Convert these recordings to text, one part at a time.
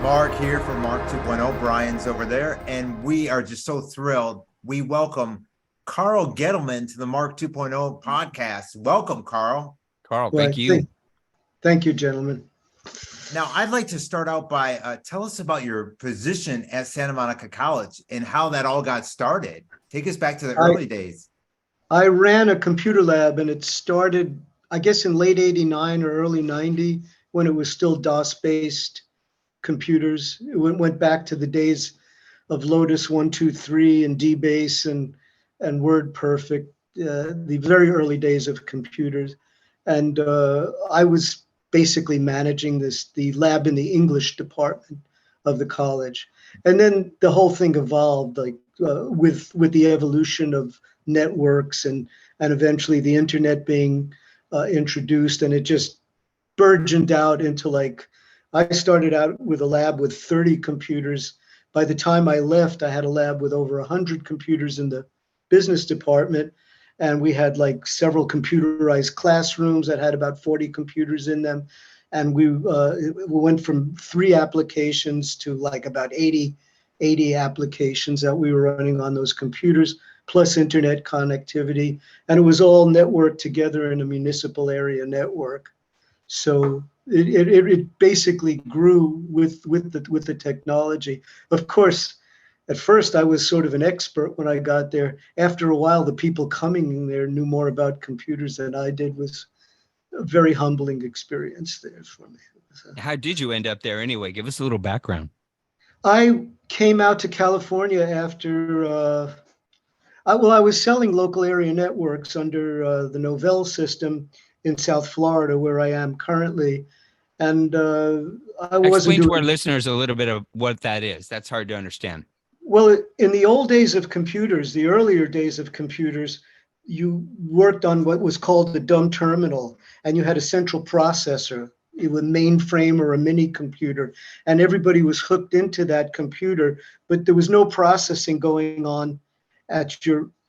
Mark here for Mark 2.0. Brian's over there, and we are just so thrilled. We welcome Carl Gettleman to the Mark 2.0 podcast. Welcome, Carl. Carl, thank you. Thank you, gentlemen. Now, I'd like to start out by tell us about your position at Santa Monica College and how that all got started. Take us back to the early days. I ran a computer lab, and it started, I guess, in late 89 or early 90 when it was still DOS-based computers. It went back to the days of Lotus 1-2-3 and DBase and WordPerfect, the very early days of computers. And I was basically managing the lab in the English department of the college. And then the whole thing evolved, like with the evolution of networks and eventually the internet being introduced, and it just burgeoned out into like, I started out with a lab with 30 computers. By the time I left, I had a lab with over 100 computers in the business department. And we had like several computerized classrooms that had about 40 computers in them. And we went from 3 applications to like about 80 applications that we were running on those computers, plus internet connectivity. And it was all networked together in a municipal area network. So it basically grew with the technology. Of course, at first I was sort of an expert when I got there. After a while, the people coming in there knew more about computers than I did. Was a very humbling experience there for me. How did you end up there anyway? Give us a little background. I came out to California after, I was selling local area networks under the Novell system in South Florida, where I am currently. And I wasn't Explain to our doing, listeners a little bit of what that is. That's hard to understand. well, in the old days of computers, the earlier days of computers, you worked on what was called the dumb terminal, and you had a central processor, a mainframe or a mini computer, and everybody was hooked into that computer, but there was no processing going on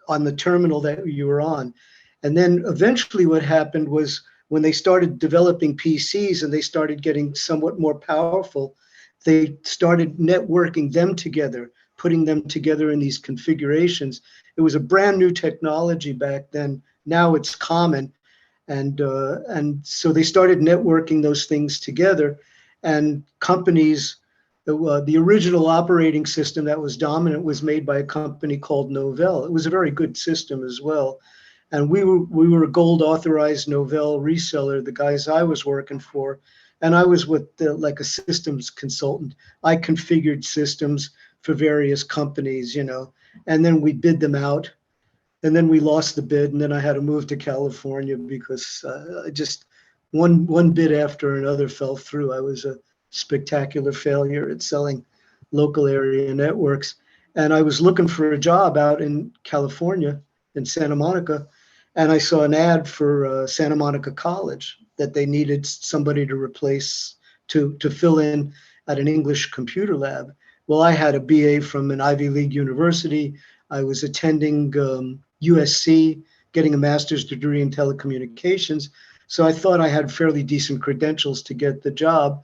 on the terminal that you were on. And then eventually what happened was when they started developing PCs and they started getting somewhat more powerful, they started networking them together, putting them together in these configurations. It was a brand new technology back then. Now it's common. And so they started networking those things together, and companies, the original operating system that was dominant was made by a company called Novell. It was a very good system as well. And we were a gold authorized Novell reseller, the guys I was working for. And I was with like a systems consultant. I configured systems for various companies, and then we bid them out. And then we lost the bid, and then I had to move to California because just one bid after another fell through. I was a spectacular failure at selling local area networks. And I was looking for a job out in California, in Santa Monica, and I saw an ad for Santa Monica College that they needed somebody to replace, to fill in at an English computer lab. Well, I had a BA from an Ivy League university. I was attending USC, getting a master's degree in telecommunications. So I thought I had fairly decent credentials to get the job.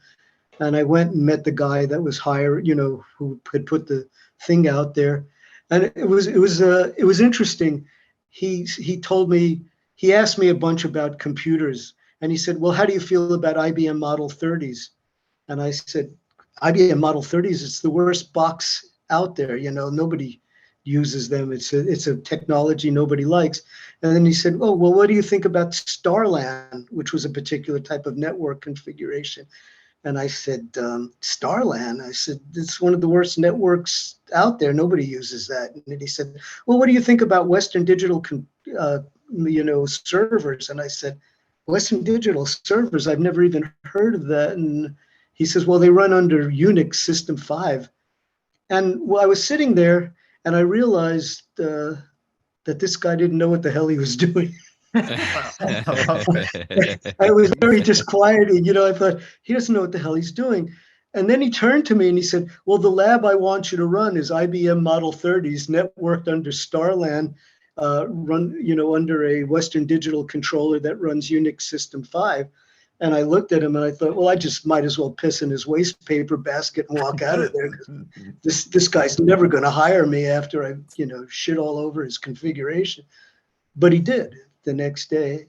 And I went and met the guy that was hired, who had put the thing out there. And it was interesting. He told me, he asked me a bunch about computers, and he said, well, how do you feel about IBM Model 30s? And I said, IBM Model 30s, it's the worst box out there. Nobody uses them. It's a technology nobody likes. And then he said, oh, well, what do you think about Starlan, which was a particular type of network configuration? And I said, Starlan? I said, it's one of the worst networks out there. Nobody uses that. And then he said, well, what do you think about Western Digital, servers? And I said, Western Digital servers? I've never even heard of that. And he says, well, they run under Unix System 5. And I was sitting there, and I realized that this guy didn't know what the hell he was doing. I was very disquieted. I thought, he doesn't know what the hell he's doing. And then he turned to me and he said, well, the lab I want you to run is IBM Model 30s networked under Starlan, run, under a Western Digital controller that runs Unix System 5. And I looked at him and I thought, well, I just might as well piss in his waste paper basket and walk out of there. This guy's never going to hire me after I, shit all over his configuration. But he did the next day.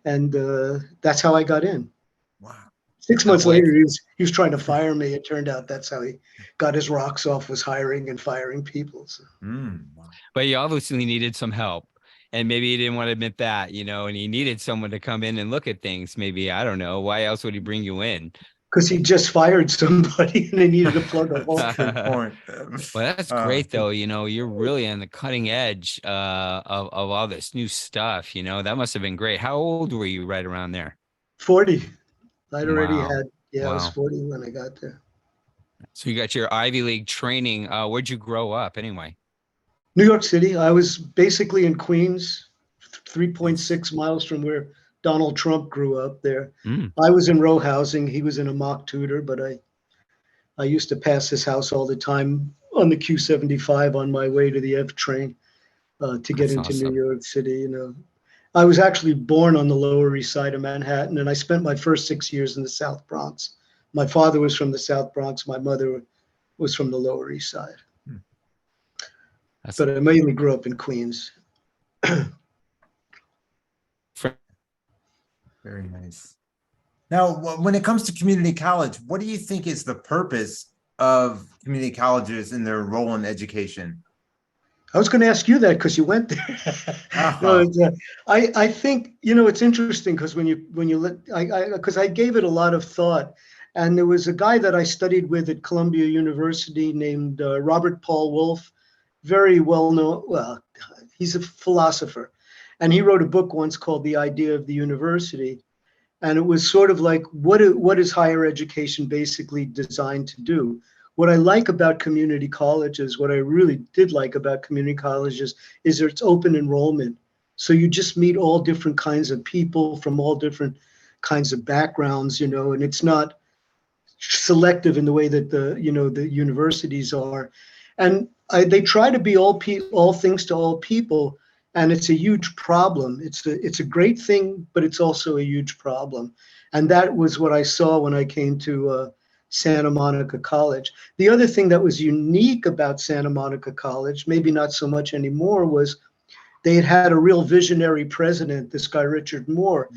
And that's how I got in. Wow. 6 months later, he was trying to fire me. It turned out that's how he got his rocks off, was hiring and firing people. So. Wow. But you obviously needed some help. And maybe he didn't want to admit that, and he needed someone to come in and look at things. Maybe, I don't know. Why else would he bring you in? Because he just fired somebody and they needed to plug a hole. That's a good point. Well, that's great, though. You're really on the cutting edge of all this new stuff. That must have been great. How old were you right around there? 40. I'd already Wow. had, I was Wow. 40 when I got there. So you got your Ivy League training. Where'd you grow up anyway? New York City. I was basically in Queens, 3.6 miles from where Donald Trump grew up there. I was in row housing. He was in a mock tutor, but I used to pass his house all the time on the Q75 on my way to the F train to get into awesome. New York City. I was actually born on the Lower East Side of Manhattan, and I spent my first 6 years in the South Bronx. My father was from the South Bronx. My mother was from the Lower East Side. But I mainly grew up in Queens. Very nice. Now, when it comes to community college, what do you think is the purpose of community colleges and their role in education? I was going to ask you that because you went there. No, I think, it's interesting because because I gave it a lot of thought. And there was a guy that I studied with at Columbia University named Robert Paul Wolff, very well known. Well, he's a philosopher. And he wrote a book once called The Idea of the University. And it was sort of like, what is higher education basically designed to do? What I like about community colleges, what I really did like about community colleges is it's open enrollment. So you just meet all different kinds of people from all different kinds of backgrounds, and it's not selective in the way that the universities are. And they try to be all things to all people. And it's a huge problem. It's a great thing, but it's also a huge problem. And that was what I saw when I came to Santa Monica College. The other thing that was unique about Santa Monica College, maybe not so much anymore, was they had a real visionary president, this guy, Richard Moore.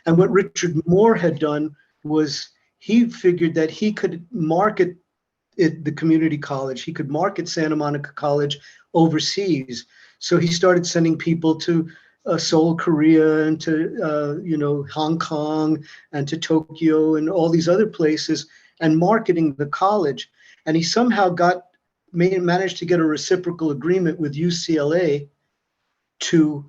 And what Richard Moore had done was he figured that he could market the community college. He could market Santa Monica College overseas. So he started sending people to Seoul, Korea, and to Hong Kong, and to Tokyo, and all these other places, and marketing the college. And he somehow managed to get a reciprocal agreement with UCLA to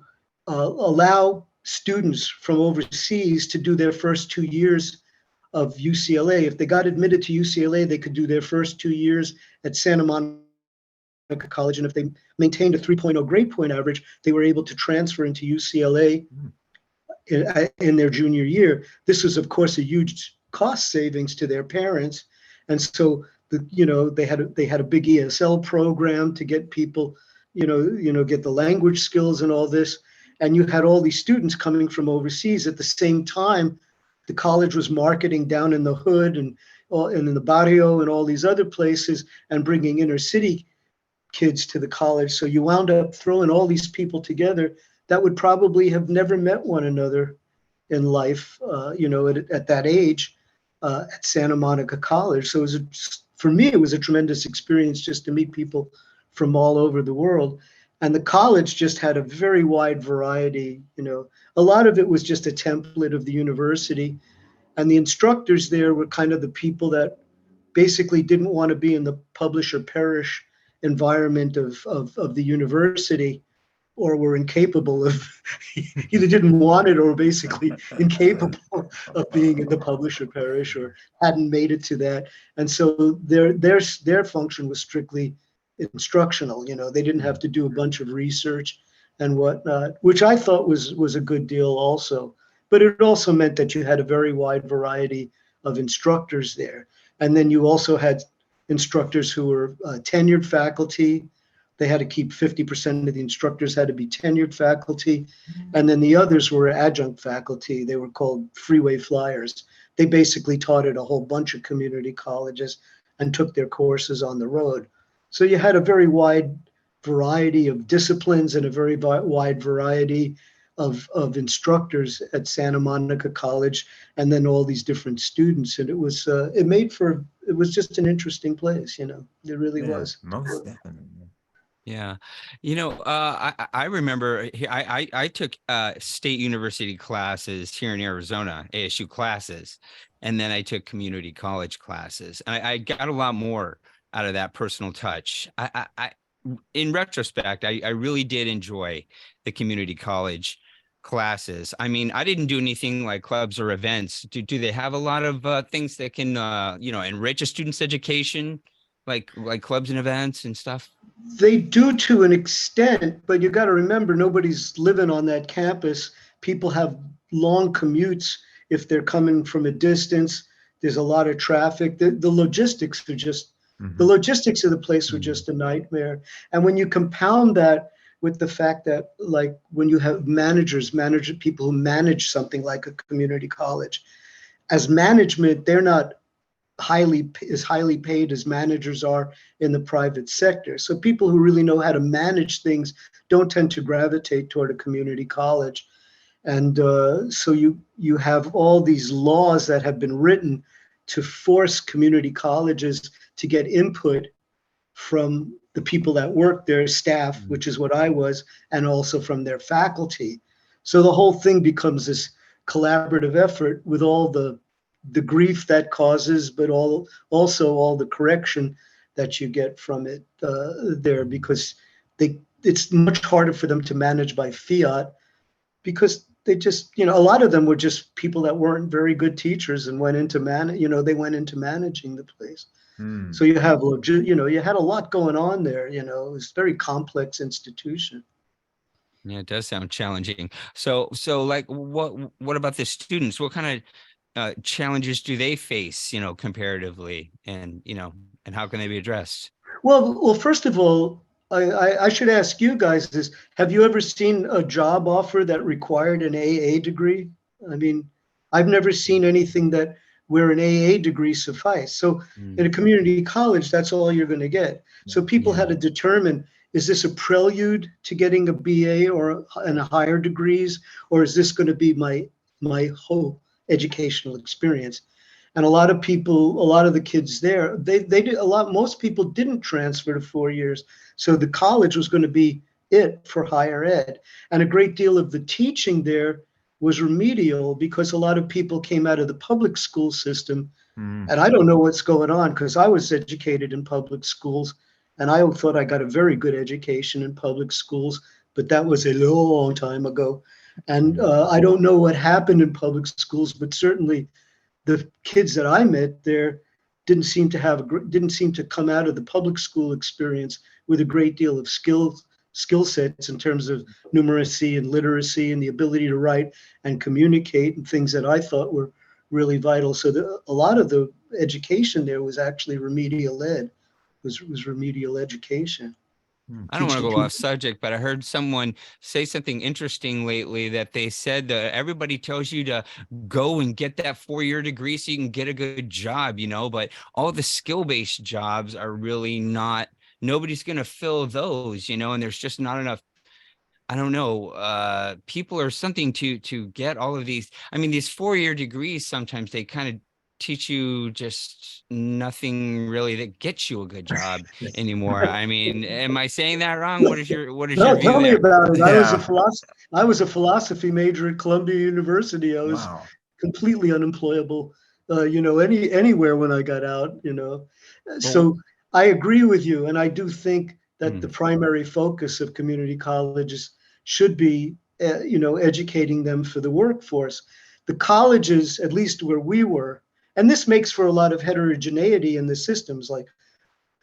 allow students from overseas to do their first 2 years of UCLA. If they got admitted to UCLA, they could do their first 2 years at Santa Monica College, and if they maintained a 3.0 grade point average, they were able to transfer into UCLA in their junior year. This was, of course, a huge cost savings to their parents, and so they had a big ESL program to get people, get the language skills and all this, and you had all these students coming from overseas. At the same time, the college was marketing down in the hood and in the barrio and all these other places, and bringing inner city kids to the college. So you wound up throwing all these people together that would probably have never met one another in life, at that age, at Santa Monica College. So for me, it was a tremendous experience just to meet people from all over the world. And the college just had a very wide variety. A lot of it was just a template of the university. And the instructors there were kind of the people that basically didn't want to be in the publish or perish environment of the university, or were incapable of either didn't want it or were basically incapable of being in the publish or perish, or hadn't made it to that. And so their function was strictly instructional. They didn't have to do a bunch of research and whatnot, which I thought was a good deal also. But it also meant that you had a very wide variety of instructors there. And then you also had instructors who were tenured faculty. They had to keep 50% of the instructors had to be tenured faculty. And then the others were adjunct faculty. They were called freeway flyers. they basically taught at a whole bunch of community colleges and took their courses on the road. So you had a very wide variety of disciplines and a very wide variety of instructors at Santa Monica College, and then all these different students. And it was it was just an interesting place, you know, it really was. Most definitely. Yeah. I remember I took state university classes here in Arizona, ASU classes, and then I took community college classes. And I got a lot more out of that personal touch. In retrospect, I really did enjoy the community college classes. I mean, I didn't do anything like clubs or events. Do they have a lot of things that can enrich a student's education, like clubs and events and stuff? They do to an extent, but you got to remember, nobody's living on that campus. People have long commutes if they're coming from a distance. There's a lot of traffic. The logistics are just, the logistics of the place were just a nightmare. And when you compound that with the fact that, like, when you have people who manage something like a community college, as management, they're not highly paid as managers are in the private sector. So people who really know how to manage things don't tend to gravitate toward a community college. And so you have all these laws that have been written to force community colleges to get input from the people that work there, staff, which is what I was, and also from their faculty. So the whole thing becomes this collaborative effort with all the grief that causes, but also all the correction that you get from it there, because it's much harder for them to manage by fiat, because they just, a lot of them were just people that weren't very good teachers and went into they went into managing the place. So you have, you had a lot going on there, it was a very complex institution. Yeah, it does sound challenging. So like, what about the students? What kind of challenges do they face, comparatively, and how can they be addressed? Well, first of all, I should ask you guys this: have you ever seen a job offer that required an AA degree? I mean, I've never seen anything where an AA degree suffice. So in a community college, that's all you're going to get. So people had to determine, is this a prelude to getting a BA and higher degrees, or is this going to be my whole educational experience? And a lot of the kids there, most people didn't transfer to 4 years. So the college was going to be it for higher ed. And a great deal of the teaching there was remedial, because a lot of people came out of the public school system. And I don't know what's going on, because I was educated in public schools, and I thought I got a very good education in public schools, but that was a long time ago. And I don't know what happened in public schools, but certainly the kids that I met there didn't seem to come out of the public school experience with a great deal of skill sets in terms of numeracy and literacy and the ability to write and communicate, and things that I thought were really vital. So a lot of the education there was actually remedial ed, was remedial education. I don't want to go off subject, but I heard someone say something interesting lately, that they said that everybody tells you to go and get that 4-year degree so you can get a good job, but all the skill-based jobs are really not, nobody's going to fill those, and there's just not enough, I don't know, people or something to get all of these. I mean, these 4-year degrees, sometimes they kind of teach you just nothing really that gets you a good job anymore. I mean, am I saying that wrong? What is your view tell me there? about it. I was a philosophy major at Columbia University. I was completely unemployable, anywhere when I got out, So I agree with you, and I do think that the primary focus of community colleges should be, educating them for the workforce. The colleges, at least where we were, and this makes for a lot of heterogeneity in the systems, like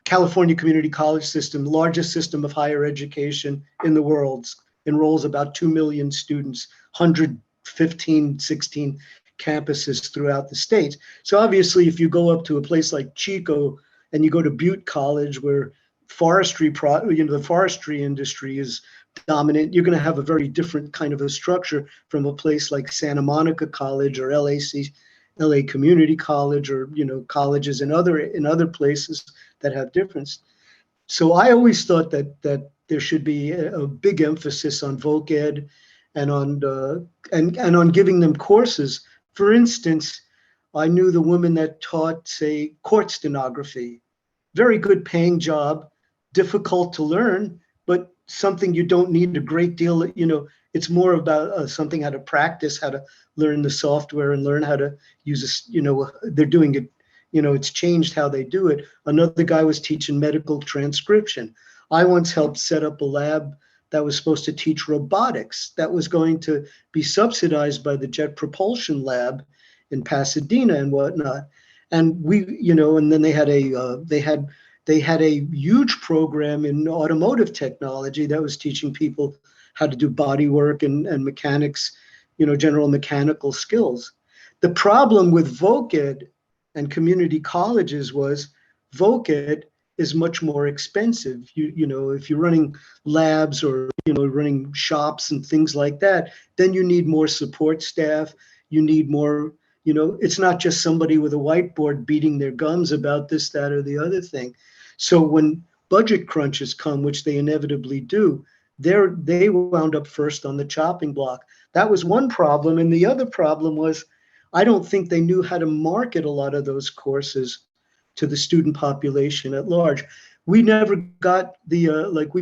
California Community College System, largest system of higher education in the world, enrolls about 2 million students, 115, 16 campuses throughout the state. So obviously, if you go up to a place like Chico and you go to Butte College, where the forestry industry is dominant, you're going to have a very different kind of a structure from a place like Santa Monica College or LAC LA Community College, or colleges in other places that have difference. So I always thought that there should be a big emphasis on voc ed and on giving them courses. For instance, I knew the woman that taught, say, court stenography. Very good paying job, difficult to learn, but something you don't need a great deal. It's more about something, how to practice, how to learn the software and learn how to use they're doing it. It's changed how they do it. Another guy was teaching medical transcription. I once helped set up a lab that was supposed to teach robotics, that was going to be subsidized by the Jet Propulsion Lab in Pasadena and whatnot. And and then they had a huge program in automotive technology that was teaching people how to do body work and mechanics, general mechanical skills. The problem with voc ed and community colleges was voc ed is much more expensive. If you're running labs or running shops and things like that, then you need more support staff. You need more. It's not just somebody with a whiteboard beating their gums about this, that, or the other thing. So when budget crunches come, which they inevitably do, they wound up first on the chopping block. That was one problem. And the other problem was, I don't think they knew how to market a lot of those courses to the student population at large. We never got we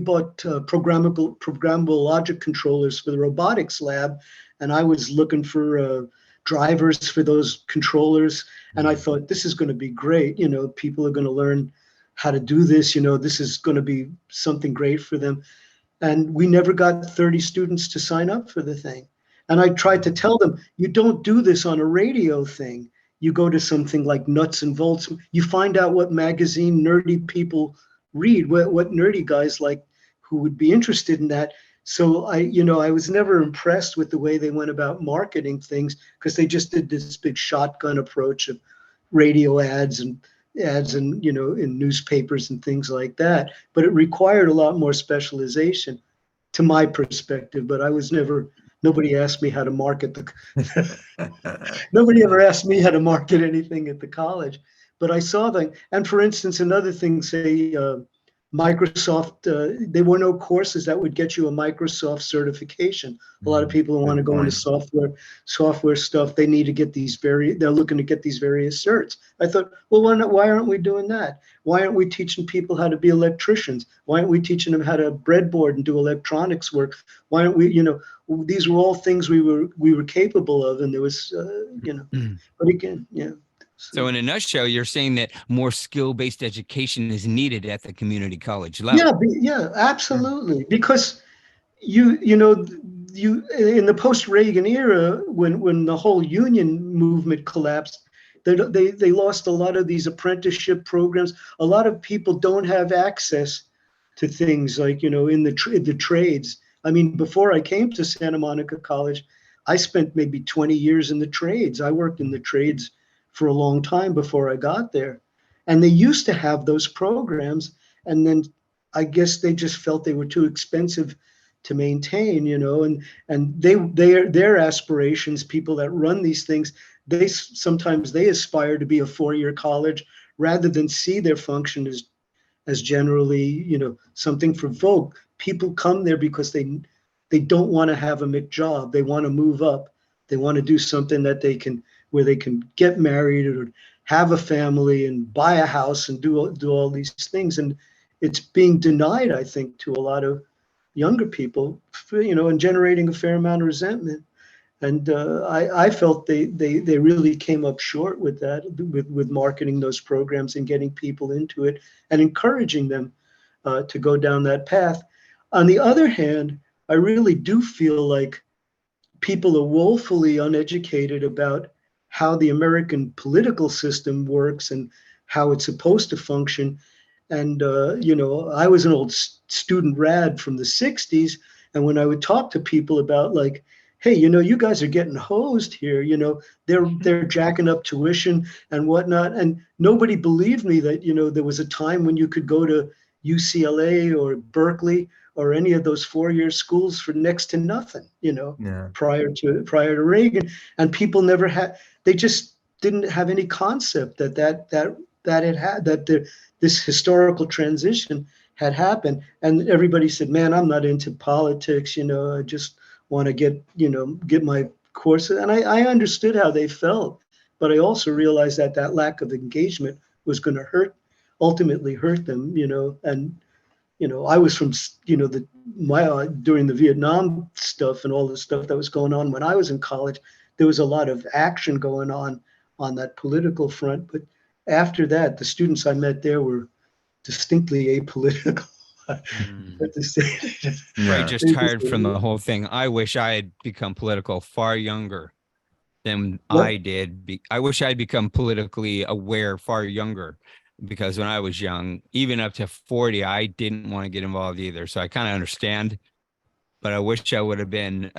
bought programmable logic controllers for the robotics lab, and I was looking for drivers for those controllers, and I thought, this is going to be great. People are going to learn how to do this. This is going to be something great for them. And we never got 30 students to sign up for the thing. And I tried to tell them, you don't do this on a radio thing. You go to something like Nuts and Bolts. You find out what magazine nerdy people read, what nerdy guys like who would be interested in that. So I was never impressed with the way they went about marketing things, because they just did this big shotgun approach of radio ads and in newspapers and things like that. But it required a lot more specialization, to my perspective. But nobody asked me how to market nobody ever asked me how to market anything at the college. But I saw that. And for instance, another thing, say, Microsoft, there were no courses that would get you a Microsoft certification. A lot of people who want to go into software stuff, they need to get they're looking to get these various certs. I thought, well, why aren't we doing that? Why aren't we teaching people how to be electricians? Why aren't we teaching them how to breadboard and do electronics work? Why aren't we, these were all things we were capable of, and there was, but again, yeah. So in a nutshell, you're saying that more skill-based education is needed at the community college level. Yeah, absolutely. Because you in the post-Reagan era, when the whole union movement collapsed, they lost a lot of these apprenticeship programs. A lot of people don't have access to things like, in the trades. I mean, before I came to Santa Monica College, I spent maybe 20 years in the trades. I worked in the trades for a long time before I got there. And they used to have those programs. And then I guess they just felt they were too expensive to maintain, and their aspirations, people that run these things, sometimes they aspire to be a 4-year college rather than see their function as generally, something for voc. People come there because they don't want to have a McJob. They want to move up. They want to do something where they can get married or have a family and buy a house and do all these things. And it's being denied, I think, to a lot of younger people, and generating a fair amount of resentment. And I felt they really came up short with that, with marketing those programs and getting people into it and encouraging them to go down that path. On the other hand, I really do feel like people are woefully uneducated about how the American political system works and how it's supposed to function. And, I was an old student rad from the 60s. And when I would talk to people about like, hey, you guys are getting hosed here, they're jacking up tuition and whatnot. And nobody believed me that, there was a time when you could go to UCLA or Berkeley or any of those 4-year schools for next to nothing, prior to Reagan. And people never had, they didn't have any concept that this historical transition had happened. And everybody said, man, I'm not into politics, I just want to get my courses. And I understood how they felt, but I also realized that lack of engagement was going to ultimately hurt them, and I was from, during the Vietnam stuff and all the stuff that was going on when I was in college. There was a lot of action going on that political front. But after that, the students I met there were distinctly apolitical. Right, just tired from the whole thing. I wish I had become political far younger than I did. I wish I'd become politically aware far younger, because when I was young, even up to 40, I didn't want to get involved either. So I kind of understand, but I wish I would have been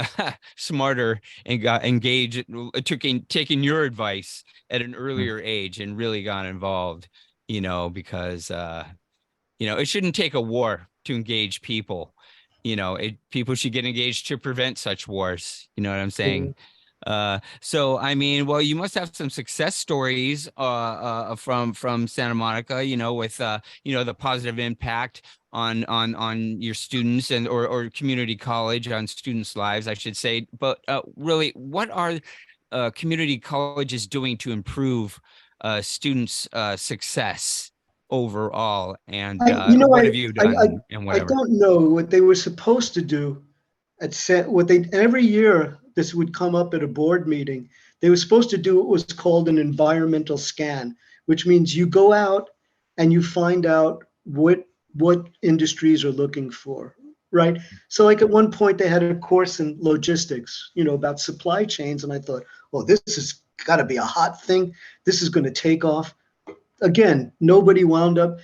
smarter and got engaged, taking your advice at an earlier age and really got involved, because, it shouldn't take a war to engage people. People should get engaged to prevent such wars. You know what I'm saying? So I mean, well, you must have some success stories from Santa Monica, with the positive impact on your students and or community college on students' lives, I should say. But really, what are community colleges doing to improve students' success overall? And what have you done and whatever? I don't know what they were supposed to do every year. This would come up at a board meeting. They were supposed to do what was called an environmental scan, which means you go out and you find out what industries are looking for, right? So like at one point they had a course in logistics, about supply chains. And I thought, oh, this has got to be a hot thing. This is going to take off. Again, nobody wound up,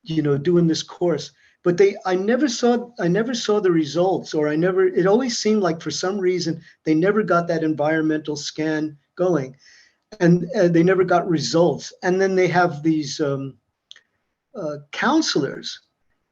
doing this course. But I never saw the results, or it always seemed like for some reason they never got that environmental scan going, and they never got results. And then they have these counselors,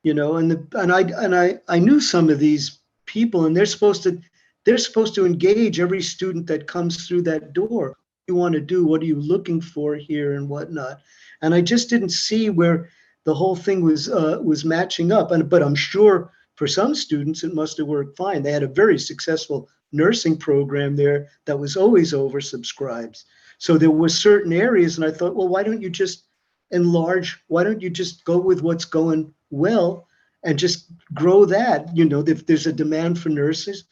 and I knew some of these people, and they're supposed to engage every student that comes through that door. What do you want to do? What are you looking for here, and whatnot? And I just didn't see where the whole thing was matching up. But I'm sure for some students it must have worked fine. They had a very successful nursing program there that was always oversubscribed. So there were certain areas, and I thought, well, why don't you just enlarge? Why don't you just go with what's going well and just grow that? If there's a demand for nurses,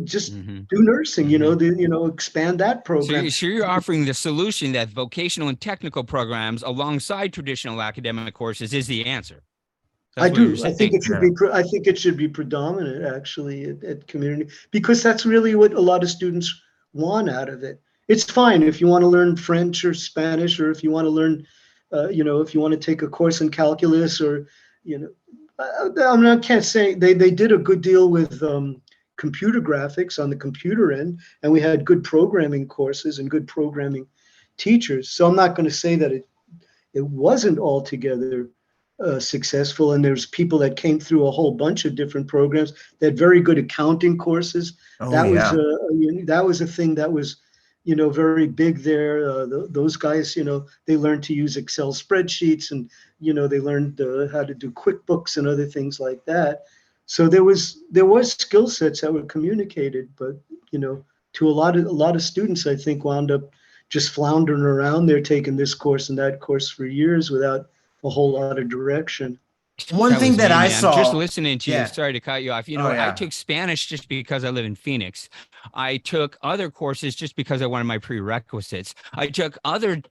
just do nursing, expand that program. So you're offering the solution that vocational and technical programs alongside traditional academic courses is the answer. I do. I think it should be predominant actually at community, because that's really what a lot of students want out of it. It's fine if you want to learn French or Spanish, or if you want to learn, if you want to take a course in calculus, or, I can't say they did a good deal with computer graphics on the computer end, and we had good programming courses and good programming teachers. So I'm not going to say that it wasn't altogether successful. And there's people that came through a whole bunch of different programs that had very good accounting courses. That was a thing that was, very big there. Those guys, they learned to use Excel spreadsheets, and, they learned how to do QuickBooks and other things like that. So there was skill sets that were communicated, but, to a lot of students, I think, wound up just floundering around there, taking this course and that course for years without a whole lot of direction. One thing that I saw, just listening to you, sorry to cut you off. I took Spanish just because I live in Phoenix. I took other courses just because I wanted my prerequisites. I took other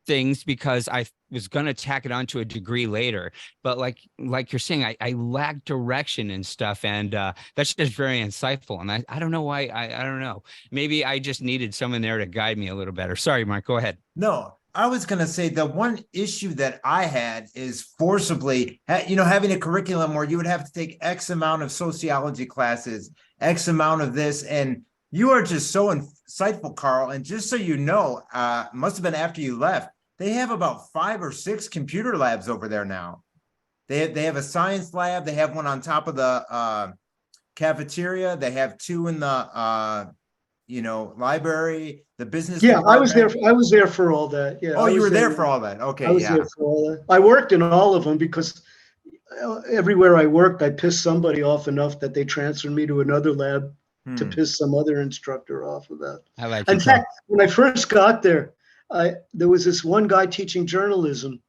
things because I was going to tack it onto a degree later. But like you're saying, I lack direction and stuff. And that's just very insightful. And I don't know why. I don't know. Maybe I just needed someone there to guide me a little better. Sorry, Mark, go ahead. No, I was going to say the one issue that I had is forcibly, having a curriculum where you would have to take X amount of sociology classes, X amount of this. And you are just so insightful, Carl. And just so you know, must have been after you left, they have about 5 or 6 computer labs over there now. They have a science lab. They have one on top of the cafeteria. They have 2 in the library, the business Yeah, I was there. department? I was there for all that. Yeah. Oh, I you was were there there. for all that. I Okay, was yeah. there for all that. I worked in all of them because everywhere I worked, I pissed somebody off enough that they transferred me to another lab to Hmm. piss some other instructor off about. I like In it. fact, when I first got there, there was this one guy teaching journalism,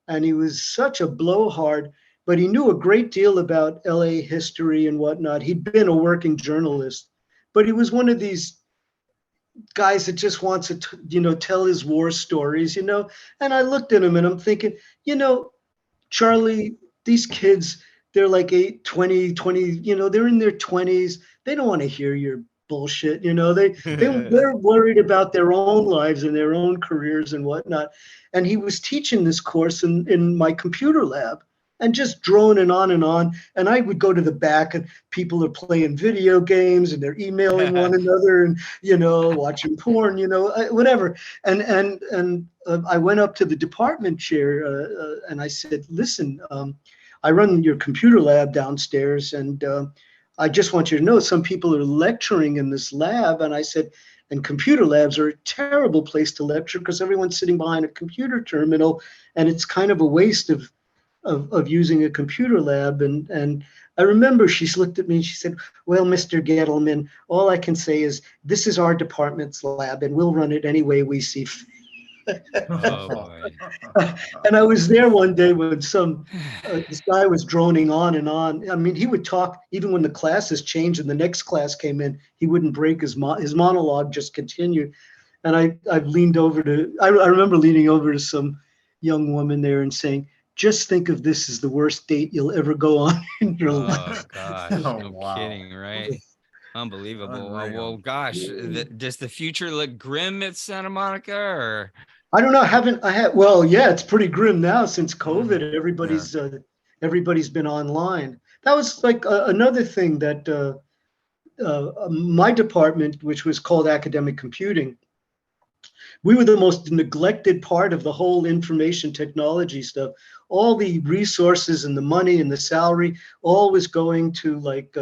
and he was such a blowhard, but he knew a great deal about LA history and whatnot. He'd been a working journalist, but he was one of these guys that just wants to, tell his war stories, And I looked at him and I'm thinking, Charlie, these kids, they're like 8, 20, 20, they're in their 20s. They don't want to hear your bullshit. They're worried about their own lives and their own careers and whatnot. And he was teaching this course in my computer lab and just droning on and on. And I would go to the back and people are playing video games and they're emailing one another and, watching porn, whatever. And I went up to the department chair and I said, listen, I run your computer lab downstairs and I just want you to know some people are lecturing in this lab. And I said, and computer labs are a terrible place to lecture because everyone's sitting behind a computer terminal and it's kind of a waste of using a computer lab. And I remember she's looked at me and she said, well, Mr. Gettleman, all I can say is this is our department's lab and we'll run it any way we see fit. Oh boy. And I was there one day when this guy was droning on and on. I mean, he would talk even when the classes changed and the next class came in. He wouldn't break his monologue, just continued. And I remember leaning over to some young woman there and saying, just think of this as the worst date you'll ever go on in your life. Oh gosh, Oh, no wow. kidding, right? Unbelievable. Unreal. Well, gosh, does the future look grim at Santa Monica, or? I don't know. Well, yeah, it's pretty grim now since COVID. Yeah. Everybody's been online. That was like another thing that my department, which was called academic computing, we were the most neglected part of the whole information technology stuff. All the resources and the money and the salary, all was going to like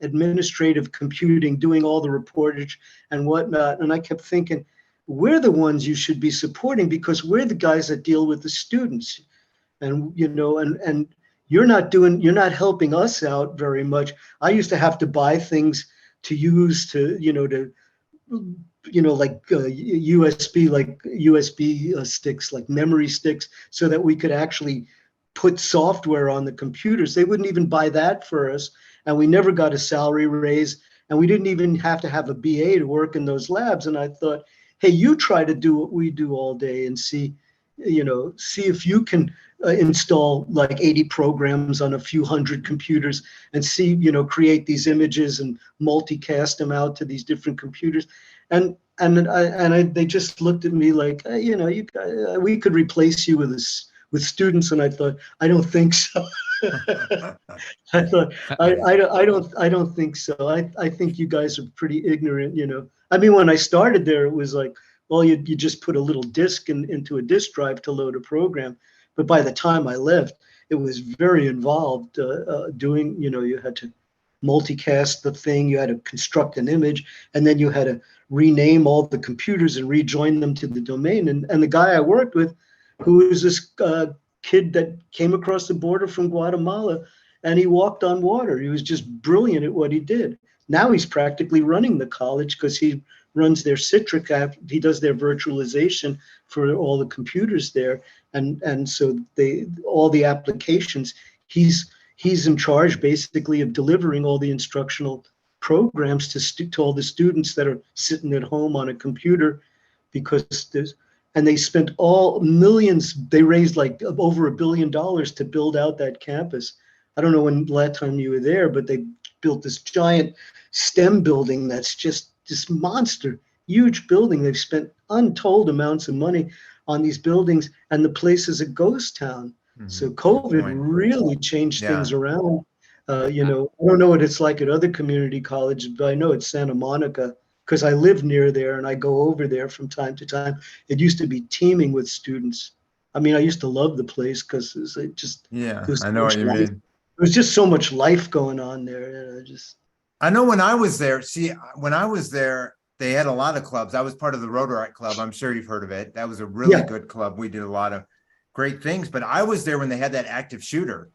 administrative computing, doing all the reportage and whatnot. And I kept thinking, we're the ones you should be supporting because we're the guys that deal with the students. And, and you're not helping us out very much. I used to have to buy things to use to, like USB sticks, like memory sticks, so that we could actually put software on the computers. They wouldn't even buy that for us. And we never got a salary raise. And we didn't even have to have a BA to work in those labs. And I thought, hey, you try to do what we do all day and see if you can install like 80 programs on a few hundred computers and see, create these images and multicast them out to these different computers. And they just looked at me like, we could replace you with students. And I thought, I don't think so. I thought, I don't think so. I think you guys are pretty ignorant, I mean, when I started there, it was like, well, you just put a little disk into a disk drive to load a program. But by the time I left, it was very involved doing, you had to multicast the thing, you had to construct an image, and then you had to rename all the computers and rejoin them to the domain. And the guy I worked with, who was this kid that came across the border from Guatemala, and he walked on water. He was just brilliant at what he did. Now he's practically running the college because he runs their Citric app. He does their virtualization for all the computers there. And so all the applications, he's in charge basically of delivering all the instructional programs to all the students that are sitting at home on a computer, because and they spent all millions. They raised like over $1 billion to build out that campus. I don't know when the last time you were there, but they built this giant STEM building that's just this monster, huge building. They've spent untold amounts of money on these buildings, and the place is a ghost town. So COVID really changed things around. I don't know what it's like at other community colleges, but I know it's Santa Monica because I live near there and I go over there from time to time. It used to be teeming with students. I mean, I used to love the place because I know what you mean. There was just so much life going on there. I know when I was there, when I was there, they had a lot of clubs. I was part of the Rotaract Club. I'm sure you've heard of it. That was a really good club. We did a lot of great things, but I was there when they had that active shooter.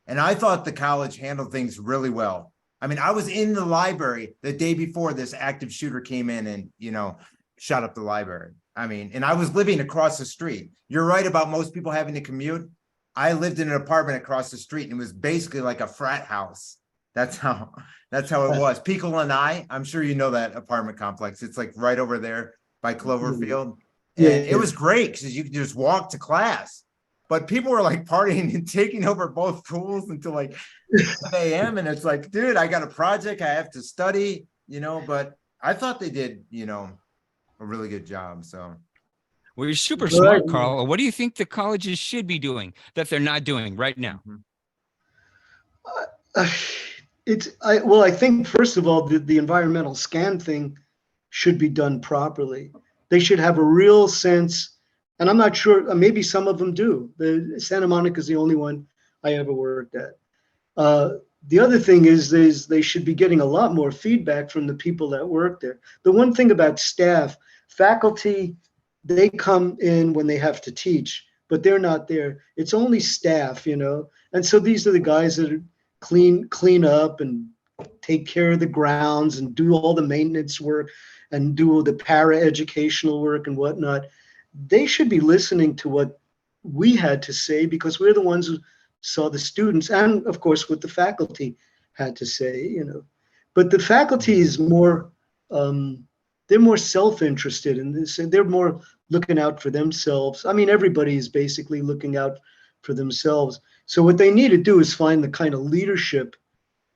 And I thought the college handled things really well. I mean, I was in the library the day before this active shooter came in and, you know, shot up the library. I mean, and I was living across the street. You're right about most people having to commute. I lived in an apartment across the street and it was basically like a frat house. That's how it was. Pickle and I'm sure you know that apartment complex. It's like right over there by Cloverfield. And it was great because you could just walk to class. But people were like partying and taking over both pools until like 10 a.m. And it's like, dude, I got a project. I have to study, you know, but I thought they did, you know, a really good job. So. Well, you're super smart, Carl. What do you think the colleges should be doing that they're not doing right now? I think first of all, the environmental scan thing should be done properly. They should have a real sense. And I'm not sure, maybe some of them do. The Santa Monica is the only one I ever worked at. The other thing is they should be getting a lot more feedback from the people that work there. The one thing about staff, faculty, they come in when they have to teach, but they're not there. It's only staff, you know? And so these are the guys that clean up and take care of the grounds and do all the maintenance work and do the para-educational work and whatnot. They should be listening to what we had to say because we're the ones who saw the students and of course what the faculty had to say, you know. But the faculty is more, they're more self-interested in this and they're more looking out for themselves. I mean, everybody is basically looking out for themselves. So what they need to do is find the kind of leadership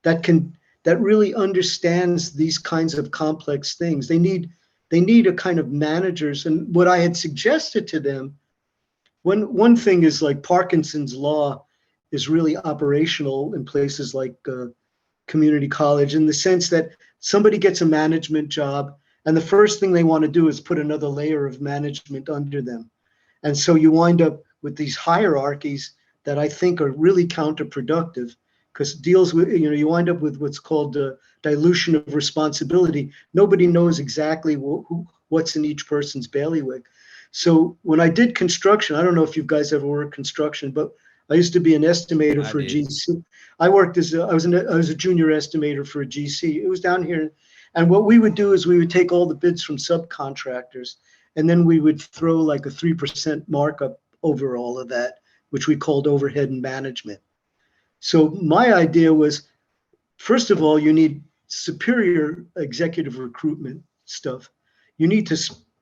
that really understands these kinds of complex things. They need a kind of managers. And what I had suggested to them, one thing is like Parkinson's law is really operational in places like community college in the sense that somebody gets a management job and the first thing they want to do is put another layer of management under them. And so you wind up with these hierarchies that I think are really counterproductive because it deals with, you know, you wind up with what's called dilution of responsibility. Nobody knows exactly what's in each person's bailiwick. So when I did construction, I don't know if you guys ever worked construction, but I used to be an estimator for a GC. I worked as I was a junior estimator for a GC. It was down here. And what we would do is we would take all the bids from subcontractors, and then we would throw like a 3% markup over all of that, which we called overhead and management. So my idea was, first of all, you need superior executive recruitment stuff. You need to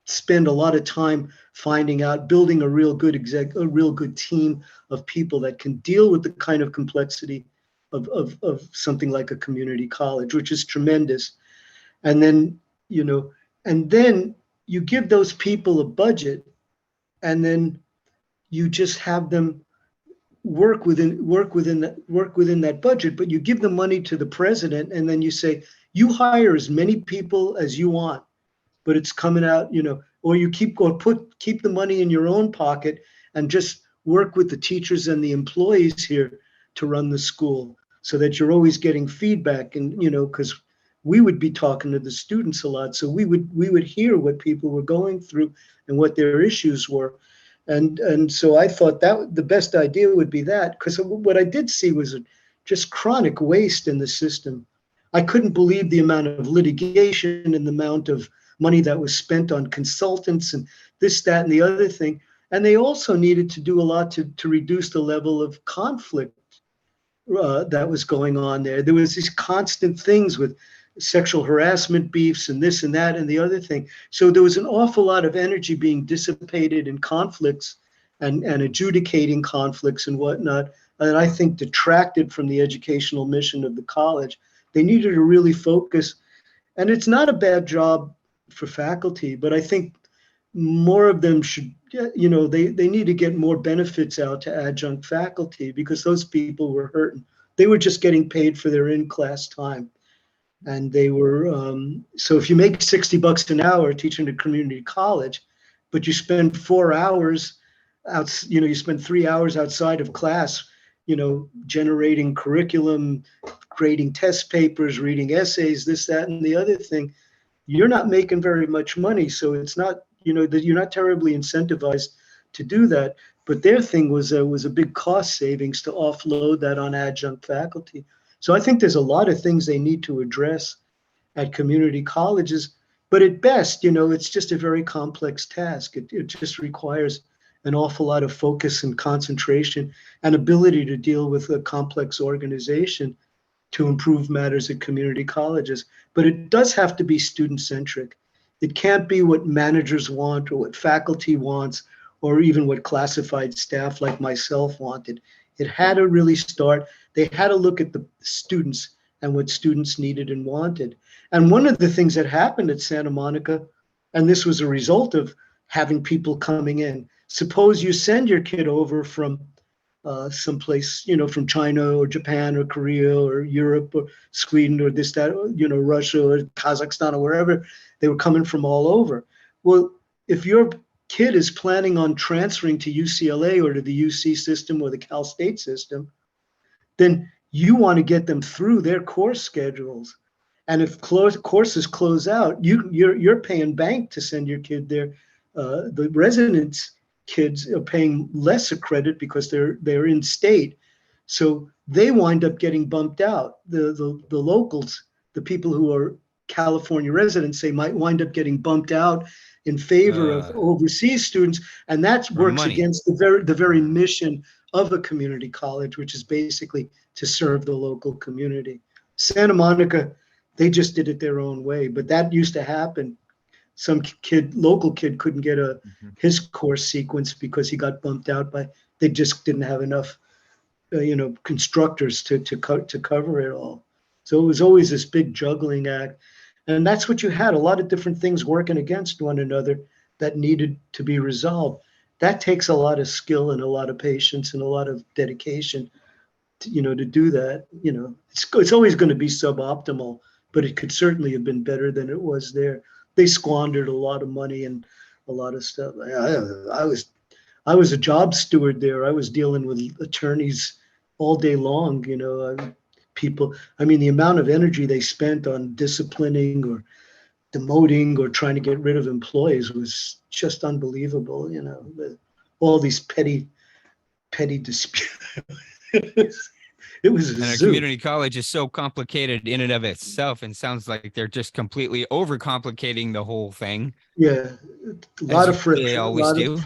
spend a lot of time finding out, building a real good team of people that can deal with the kind of complexity of something like a community college, which is tremendous. And then, you know, and then you give those people a budget, and then you just have them work within that budget, but you give the money to the president, and then you say, you hire as many people as you want, but it's coming out, you know, or you keep the money in your own pocket and just work with the teachers and the employees here to run the school so that you're always getting feedback. And, you know, because we would be talking to the students a lot, so we would hear what people were going through and what their issues were. And so I thought that the best idea would be that, because what I did see was just chronic waste in the system. I couldn't believe the amount of litigation and the amount of money that was spent on consultants and this, that, and the other thing. And they also needed to do a lot to reduce the level of conflict that was going on there. There was these constant things with sexual harassment beefs and this and that and the other thing. So there was an awful lot of energy being dissipated in conflicts and adjudicating conflicts and whatnot, and I think detracted from the educational mission of the college. They needed to really focus, and it's not a bad job for faculty, but I think more of them should, you know, they need to get more benefits out to adjunct faculty because those people were hurting. They were just getting paid for their in-class time. And they were, so if you make $60 an hour teaching a community college, but you spend 4 hours out, you know, you spend 3 hours outside of class, you know, generating curriculum, grading test papers, reading essays, this, that, and the other thing, you're not making very much money. So it's not, that you're not terribly incentivized to do that. But their thing was a big cost savings to offload that on adjunct faculty. So I think there's a lot of things they need to address at community colleges. But at best, it's just a very complex task. It just requires an awful lot of focus and concentration and ability to deal with a complex organization to improve matters at community colleges. But it does have to be student-centric. It can't be what managers want or what faculty wants or even what classified staff like myself wanted. It had to really start, they had to look at the students and what students needed and wanted. And one of the things that happened at Santa Monica, and this was a result of having people coming in, suppose you send your kid over from someplace, from China or Japan or Korea or Europe or Sweden or this, that, Russia or Kazakhstan or wherever, they were coming from all over. Well, if your kid is planning on transferring to UCLA or to the UC system or the Cal State system, then you want to get them through their course schedules. And if courses close out, you're paying bank to send your kid there. The residents kids are paying less a credit because they're in state, so they wind up getting bumped out. The locals, the people who are California residents, they might wind up getting bumped out in favor of overseas students, and that works against the very mission of a community college, which is basically to serve the local community. Santa Monica, they just did it their own way, but that used to happen. Some local kid couldn't get his course sequence because he got bumped out by, they just didn't have enough, constructors to cover it all. So it was always this big juggling act. And that's what you had, a lot of different things working against one another that needed to be resolved. That takes a lot of skill and a lot of patience and a lot of dedication to do that. It's always going to be suboptimal, but it could certainly have been better than it was there. They squandered a lot of money and a lot of stuff. I was a job steward there. I was dealing with attorneys all day long, people. I mean, the amount of energy they spent on disciplining or demoting or trying to get rid of employees was just unbelievable. All these petty disputes. It was a and a zoo. community college is so complicated in and of itself, and sounds like they're just completely overcomplicating the whole thing. Yeah, a lot of friction. They always do.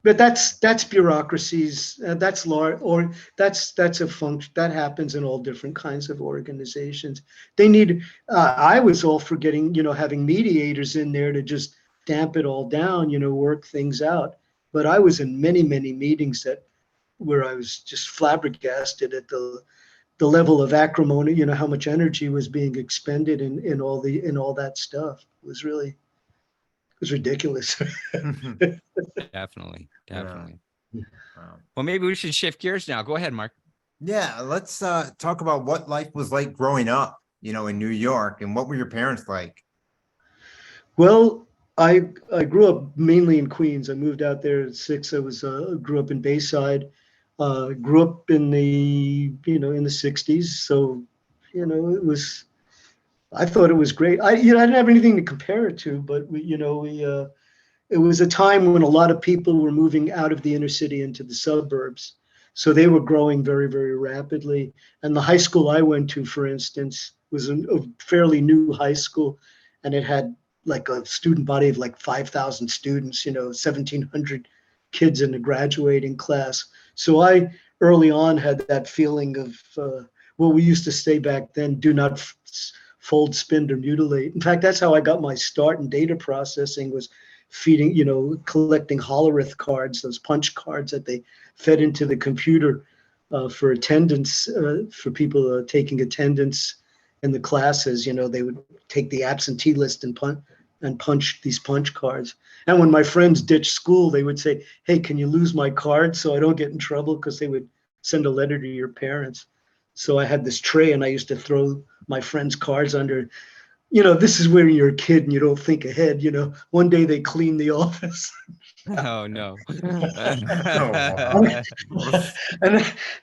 But that's bureaucracies. That's large, or that's a function that happens in all different kinds of organizations. They need. I was all for getting, having mediators in there to just damp it all down, work things out. But I was in many meetings where I was just flabbergasted at the level of acrimony, how much energy was being expended in all that stuff. It was ridiculous. Definitely. Wow. Well, maybe we should shift gears now. Go ahead, Mark. Yeah, let's talk about what life was like growing up, in New York, and what were your parents like? Well, I grew up mainly in Queens. I moved out there at 6. I grew up in Bayside. Grew up in the in the 60s. So, I thought it was great. I didn't have anything to compare it to, but it was a time when a lot of people were moving out of the inner city into the suburbs. So they were growing very, very rapidly. And the high school I went to, for instance, was a fairly new high school, and it had like a student body of like 5,000 students, 1,700 kids in the graduating class. So I early on had that feeling of what we used to say back then, do not fold, spin, or mutilate. In fact, that's how I got my start in data processing, was feeding, collecting holorith cards, those punch cards that they fed into the computer for attendance, for people taking attendance in the classes. They would take the absentee list and punch these punch cards. And when my friends ditched school, they would say, "Hey, can you lose my card so I don't get in trouble?" Because they would send a letter to your parents. So I had this tray, and I used to throw my friends' cards under. This is where you're a kid and you don't think ahead. One day they cleaned the office. Oh, no. And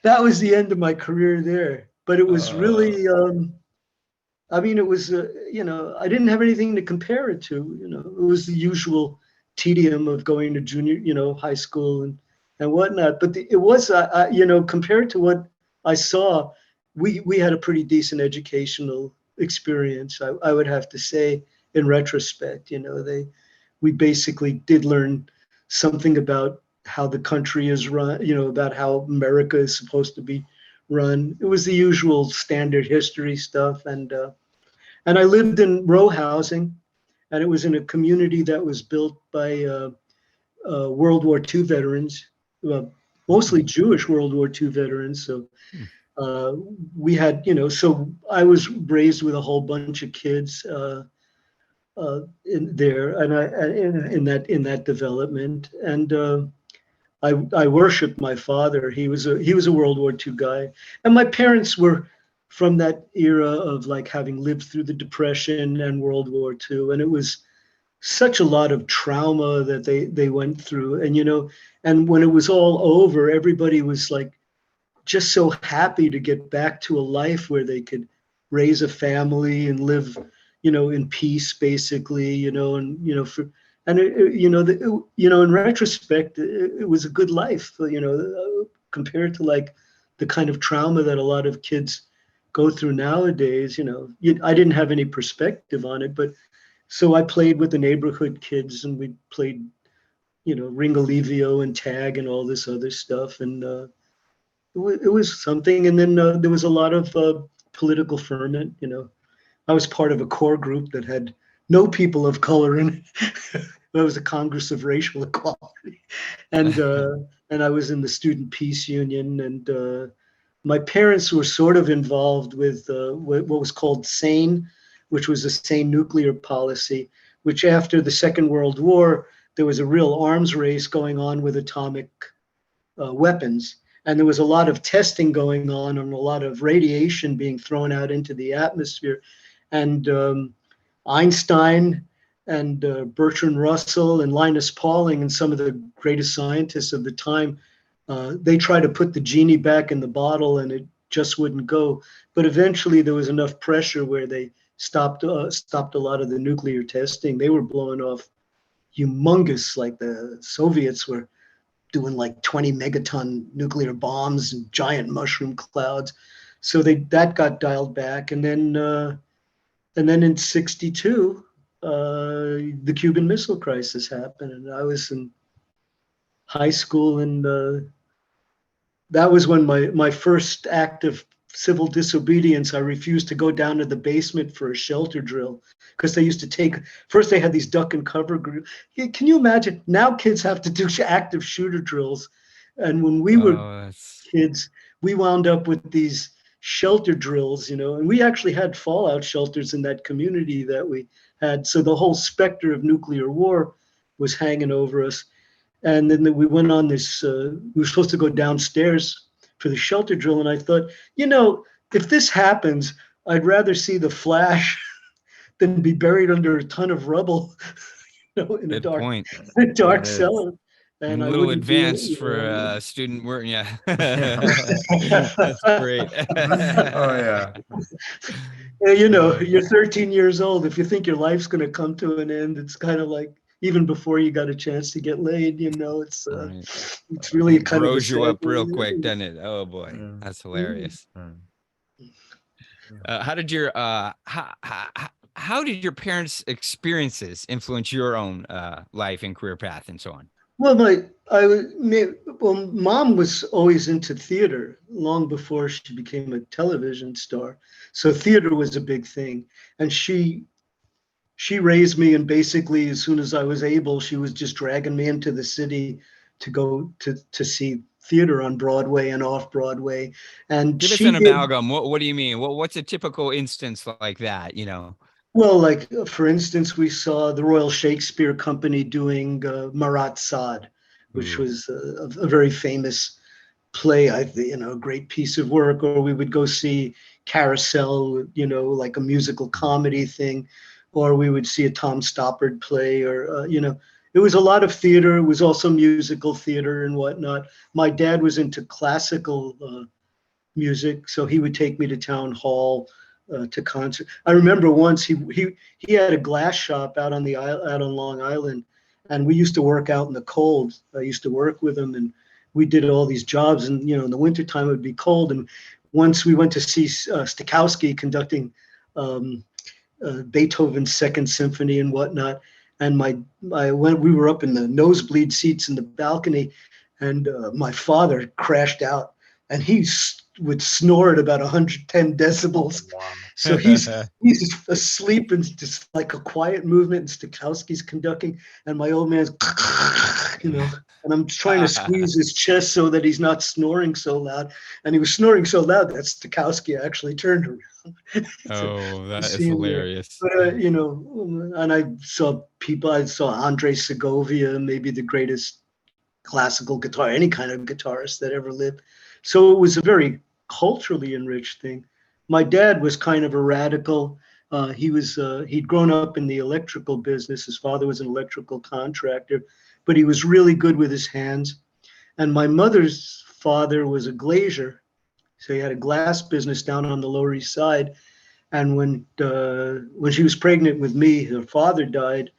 that was the end of my career there. But it was really, I mean, it was, you know, I didn't have anything to compare it to. You know, it was the usual tedium of going to junior, you know, high school and whatnot. But it was, you know, compared to what I saw, we had a pretty decent educational experience. I would have to say, in retrospect, you know, we basically did learn something about how the country is run, you know, about how America is supposed to be run. It was the usual standard history stuff, and I lived in row housing, and it was in a community that was built by World War II veterans, mostly Jewish World War II veterans. So we had, you know, so I was raised with a whole bunch of kids in there, and in that development, and I worshipped my father. He was a World War II guy, and my parents were from that era of like having lived through the Depression and World War II, and it was such a lot of trauma that they went through, and you know, and when it was all over, everybody was like just so happy to get back to a life where they could raise a family and live, you know, in peace, basically, you know, and you know, you know, you know, in retrospect, it was a good life, you know, compared to like the kind of trauma that a lot of kids go through nowadays. You know, I didn't have any perspective on it, but so I played with the neighborhood kids, and we played, you know, Ringalivio and tag and all this other stuff, and it was something. And then there was a lot of political ferment. You know, I was part of a core group that had no people of color in it. That was the Congress of Racial Equality, and I was in the Student Peace Union, and my parents were sort of involved with what was called SANE, which was the same nuclear policy, which after the Second World War, there was a real arms race going on with atomic weapons. And there was a lot of testing going on and a lot of radiation being thrown out into the atmosphere. And Einstein and Bertrand Russell and Linus Pauling and some of the greatest scientists of the time, they tried to put the genie back in the bottle, and it just wouldn't go. But eventually there was enough pressure where they stopped a lot of the nuclear testing. They were blowing off humongous, like the Soviets were doing like 20 megaton nuclear bombs and giant mushroom clouds. So that got dialed back. And then in 62, the Cuban Missile Crisis happened, and I was in high school, and that was when my first act of civil disobedience. I refused to go down to the basement for a shelter drill because they used to first they had these duck and cover groups. Can you imagine? Now kids have to do active shooter drills. And when we were kids, we wound up with these shelter drills, you know, and we actually had fallout shelters in that community that we had. So the whole specter of nuclear war was hanging over us. And then we went on this, we were supposed to go downstairs for the shelter drill. And I thought, you know, if this happens, I'd rather see the flash than be buried under a ton of rubble, you know, in a dark cellar. And a little advanced for a student work. Yeah. That's great. Oh yeah. You know, you're 13 years old. If you think your life's going to come to an end, it's kind of like, even before you got a chance to get laid, you know, it's really kind of grows you up real quick, doesn't it? Oh boy, that's hilarious. How did your how did your parents' experiences influence your own life and career path and so on? Well, Mom was always into theater long before she became a television star. So theater was a big thing, and she raised me, and basically as soon as I was able, she was just dragging me into the city to go to see theater on Broadway and off Broadway. And give us an amalgam. What do you mean? What's a typical instance like that, you know? Well, like for instance, we saw the Royal Shakespeare Company doing Marat Sade, which was a very famous play, you know, a great piece of work. Or we would go see Carousel, you know, like a musical comedy thing. Or we would see a Tom Stoppard play, or, you know, it was a lot of theater. It was also musical theater and whatnot. My dad was into classical music, so he would take me to town hall to concert. I remember once he had a glass shop out on Long Island, and we used to work out in the cold. I used to work with him, and we did all these jobs. And in the wintertime it would be cold. And once we went to see Stokowski conducting Beethoven's Second Symphony and whatnot. And we were up in the nosebleed seats in the balcony, and my father crashed out, and he would snore at about 110 decibels. Wow. So he's asleep, and just like a quiet movement, and Stokowski's conducting, and my old man's, and I'm trying to squeeze his chest so that he's not snoring so loud. And he was snoring so loud that Stokowski actually turned around. Oh, that is hilarious. But, and I saw Andre Segovia, maybe the greatest classical guitar, any kind of guitarist that ever lived. So it was a very culturally enriched thing. My dad was kind of a radical. He'd grown up in the electrical business. His father was an electrical contractor, but he was really good with his hands. And my mother's father was a glazier. So he had a glass business down on the Lower East Side. And when she was pregnant with me, her father died.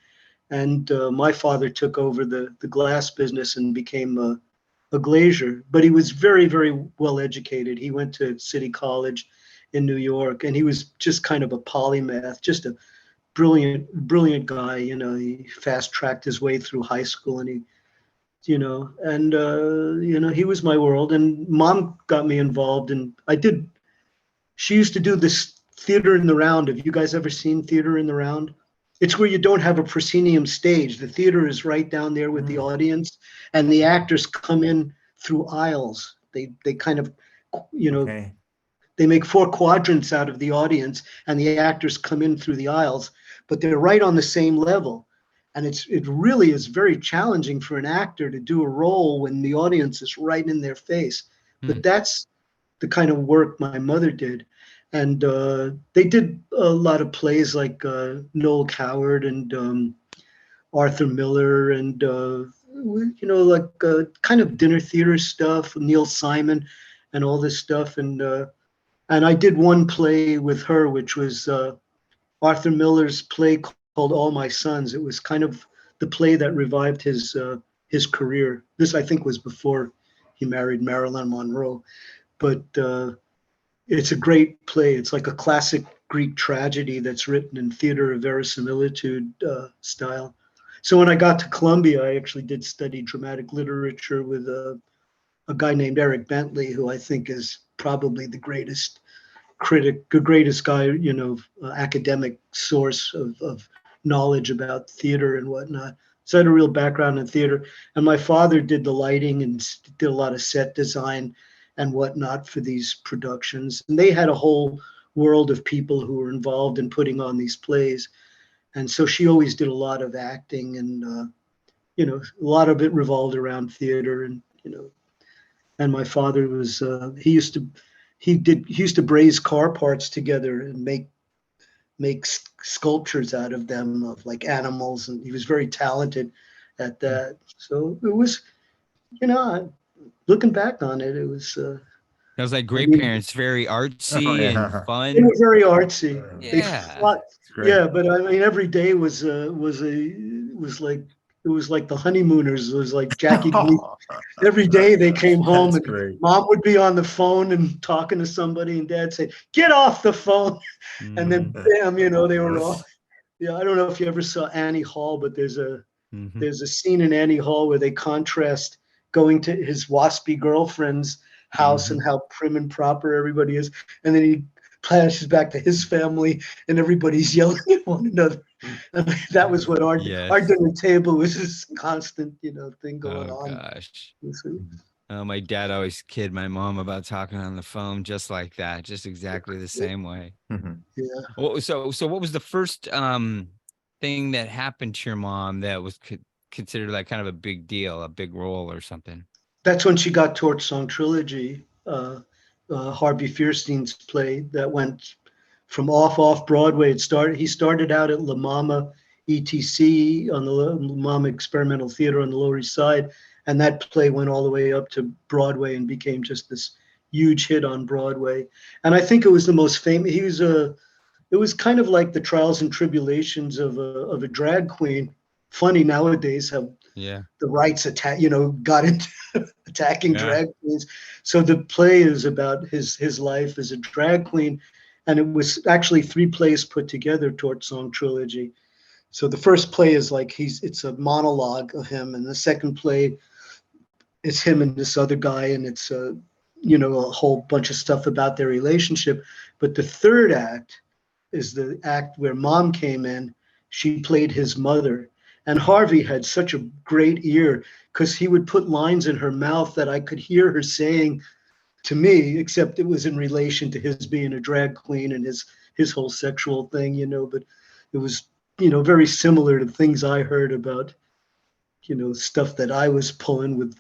And my father took over the glass business and became a glazier. But he was very, very well educated. He went to City College in New York, and he was just kind of a polymath, just a brilliant guy. He fast-tracked his way through high school, and he was my world. And Mom got me involved, and she used to do this theater in the round. Have you guys ever seen theater in the round? It's where you don't have a proscenium stage. The theater is right down there with the audience, and the actors come in through aisles. They kind of, Okay. they make 4 quadrants out of the audience, and the actors come in through the aisles, but they're right on the same level. And it really is very challenging for an actor to do a role when the audience is right in their face. But that's the kind of work my mother did. And they did a lot of plays like Noel Coward and Arthur Miller and, kind of dinner theater stuff, Neil Simon and all this stuff. And I did one play with her, which was Arthur Miller's play called All My Sons. It was kind of the play that revived his career. This, I think, was before he married Marilyn Monroe. But it's a great play. It's like a classic Greek tragedy that's written in theater of verisimilitude style. So when I got to Columbia, I actually did study dramatic literature with a guy named Eric Bentley, who I think is probably the greatest critic, the greatest guy, academic source of knowledge about theater and whatnot. So I had a real background in theater. And my father did the lighting and did a lot of set design and whatnot for these productions. And they had a whole world of people who were involved in putting on these plays. And so she always did a lot of acting, and a lot of it revolved around theater. And and my father was he used to braze car parts together and make sculptures out of them, of like animals, and he was very talented at that. So it was, looking back on it, it was. It was like great parents, very artsy and fun. They were very artsy. Yeah. Yeah, but I mean, every day was like, it was like the honeymooners. It was like Jackie Gleason. Every day they came home, and great. Mom would be on the phone and talking to somebody, and Dad said, "Get off the phone," and then bam, they were off. Yeah, I don't know if you ever saw Annie Hall, but there's a scene in Annie Hall where they contrast going to his waspy girlfriend's house and how prim and proper everybody is, and then he flashes back to his family and everybody's yelling at one another. And that was what our dinner table was, this constant thing going on. Gosh. My dad always kid my mom about talking on the phone just like that, just exactly the same way. Yeah. Well, so what was the first thing that happened to your mom that was considered like kind of a big deal, a big role or something? That's when she got Torch Song Trilogy, Harvey Fierstein's play that went from off Broadway. He started out at La Mama ETC on the La Mama Experimental Theater on the Lower East Side, and that play went all the way up to Broadway and became just this huge hit on Broadway. And I think it was the most famous. It was kind of like the trials and tribulations of a drag queen. Funny nowadays how Yeah. the rights got into attacking Yeah. drag queens. So the play is about his life as a drag queen, and it was actually 3 plays put together, Torch Song Trilogy. So the first play is like it's a monologue of him, and the second play is him and this other guy, and it's a whole bunch of stuff about their relationship. But the third act is the act where Mom came in. She played his mother. And Harvey had such a great ear because he would put lines in her mouth that I could hear her saying to me, except it was in relation to his being a drag queen and his whole sexual thing, but it was, very similar to things I heard about, stuff that I was pulling with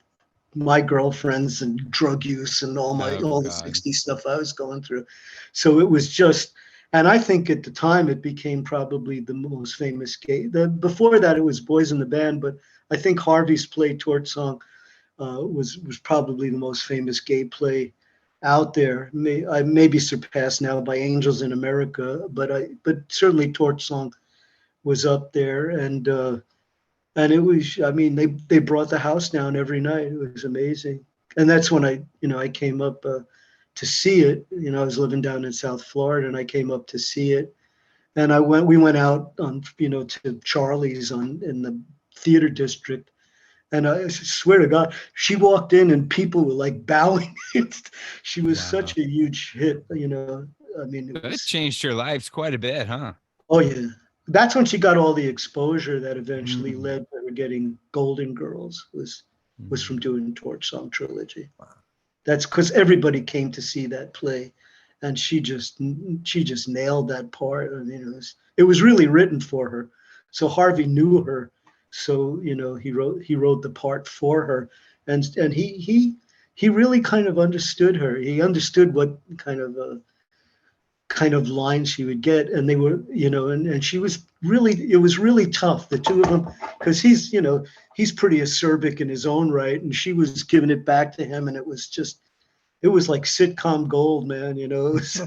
my girlfriends and drug use and all the God. 60s stuff I was going through. So it was just, and I think at the time it became probably the most famous gay. Before that it was Boys in the Band, but I think Harvey's play Torch Song was probably the most famous gay play out there. Maybe surpassed now by Angels in America, but certainly Torch Song was up there, and it was, I mean, they brought the house down every night. It was amazing. And that's when I came up to see it. I was living down in South Florida, and I came up to see it. And we went out on, to Charlie's in the theater district. And I swear to God, she walked in and people were like bowing. She was such a huge hit, I mean, It changed your lives quite a bit, huh? Oh yeah. That's when she got all the exposure that eventually led to her getting Golden Girls, was from doing Torch Song Trilogy. Wow. That's because everybody came to see that play, and she just nailed that part. I mean, it was really written for her. So Harvey knew her, so he wrote the part for her, and he really kind of understood her. He understood what kind of lines she would get, and they were, and she was really, it was really tough, the two of them, because he's pretty acerbic in his own right, and she was giving it back to him, and it was like sitcom gold, man. It was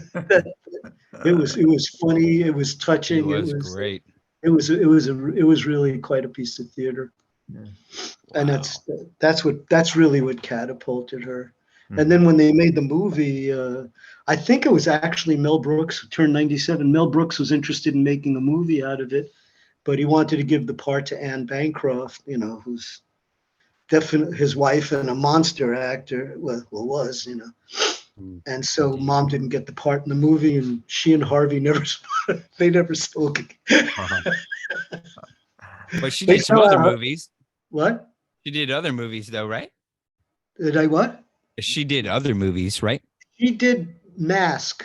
it was funny, it was touching, It was great. It was really quite a piece of theater. Yeah. And that's really what catapulted her. And then when they made the movie, I think it was actually Mel Brooks, who turned 97. Mel Brooks was interested in making a movie out of it, but he wanted to give the part to Anne Bancroft, who's definitely his wife and a monster actor. Was. And so Mom didn't get the part in the movie, and she and Harvey never spoke again. But she did some other movies. What? She did other movies though, right? Did I what? She did other movies, right? She did Mask,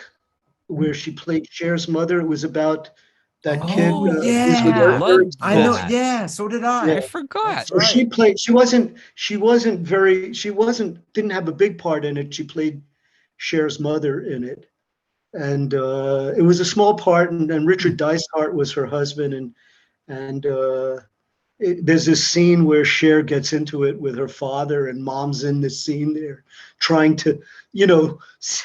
where she played Cher's mother. It was about that kid. I know. Yeah, so did I. Yeah. I forgot. So she played. Didn't have a big part in it. She played Cher's mother in it, and it was a small part. And Richard Dysart was her husband, and there's this scene where Cher gets into it with her father, and Mom's in this scene there, trying to,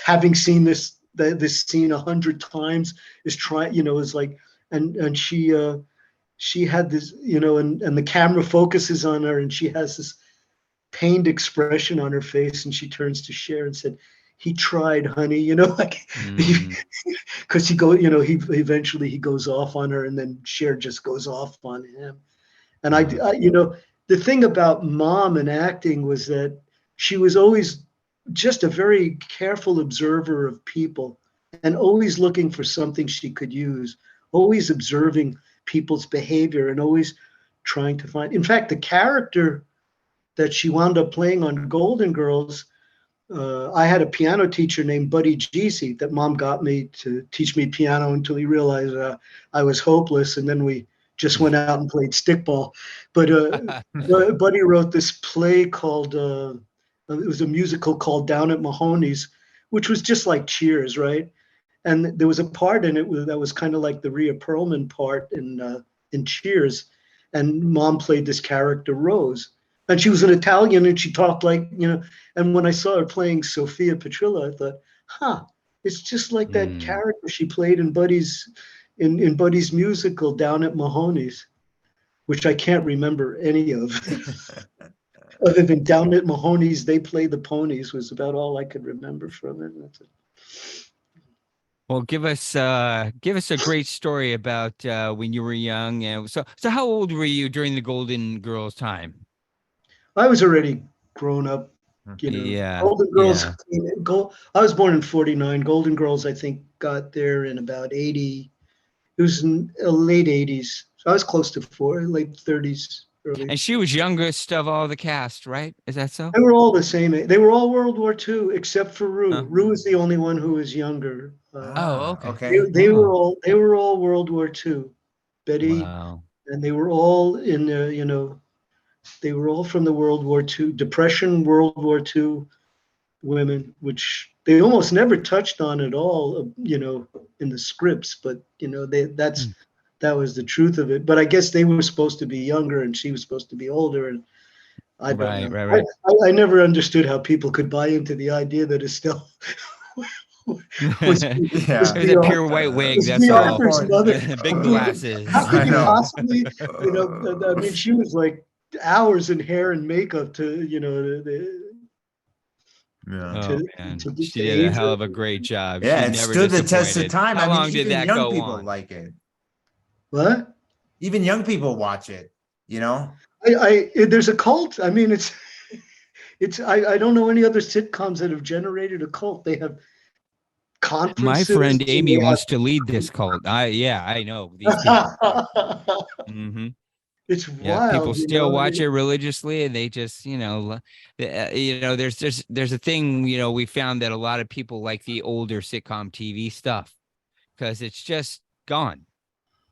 having seen this scene 100 times, is trying, is like, and she had this, and the camera focuses on her, and she has this pained expression on her face, and she turns to Cher and said, "He tried, honey," like, because he eventually he goes off on her, and then Cher just goes off on him. And I, the thing about Mom and acting was that she was always just a very careful observer of people, and always looking for something she could use, always observing people's behavior, and always trying to find. In fact, the character that she wound up playing on Golden Girls, I had a piano teacher named Buddy Jeezy that Mom got me to teach me piano until he realized I was hopeless, and then we just went out and played stickball. But Buddy wrote this play called, it was a musical called Down at Mahoney's, which was just like Cheers, right? And there was a part in it that was kind of like the Rhea Perlman part in Cheers. And Mom played this character, Rose. And she was an Italian, and she talked like, and when I saw her playing SophiaPetrillo, I thought, it's just like that character she played in Buddy's musical Down at Mahoney's, which I can't remember any of. Other than Down at Mahoney's, they play the ponies was about all I could remember from it. That's it. Well, give us a great story about when you were young. And so how old were you during the Golden Girls time? I was already grown up, Yeah. Golden Girls. Yeah. I was born in 49. Golden Girls, I think, got there in about 80. It was in the late 80s. So I was close to late 30s, early. And she was youngest of all the cast, right? Is that so? They were all the same. They were all World War II except for Rue. Huh. Rue is the only one who was younger. Okay. They were all World War II. Betty, wow. And they were all in the, they were all from the World War II, Depression, World War II women, which they almost never touched on at all, in the scripts. But that was the truth of it. But I guess they were supposed to be younger, and she was supposed to be older, and I don't know. Right. I never understood how people could buy into the idea that Estelle was a pure white wig. That's all. Big glasses. How could you possibly, I mean, she was like hours in hair and makeup to, she did a hell of a great job. Yeah, she it never stood the test of time. How long did that young go people on? like it. What? Even young people watch it, There's a cult. I mean, I don't know any other sitcoms that have generated a cult. They have conferences. My friend Amy wants to lead this cult. I know these people. It's wild. People still watch it religiously, and they just, there's a thing, we found that a lot of people like the older sitcom TV stuff because it's just gone.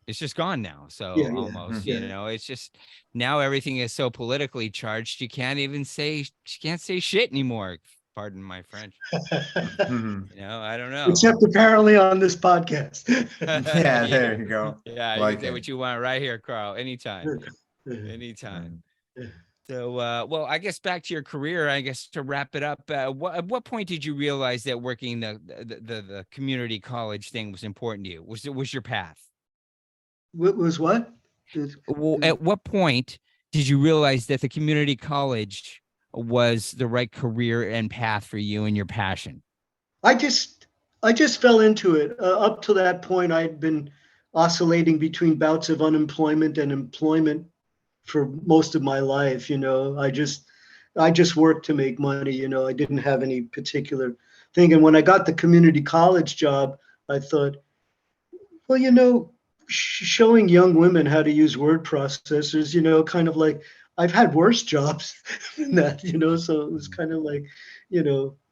It's just gone now. So almost, it's just now everything is so politically charged. You can't say shit anymore. Pardon my French. I don't know. Except apparently on this podcast. Yeah, there you go. Yeah, you can say what you want right here, Carl. Anytime. So, well, I guess back to your career. I guess to wrap it up, at what point did you realize that working the community college thing was important to you? Was your path? What was what? Well, at what point did you realize that the community college was the right career and path for you and your passion? I just fell into it. Up to that point, I'd been oscillating between bouts of unemployment and employment for most of my life. I just worked to make money. I didn't have any particular thing. And when I got the community college job, I thought, well, showing young women how to use word processors, kind of like, I've had worse jobs than that, so it was kind of like,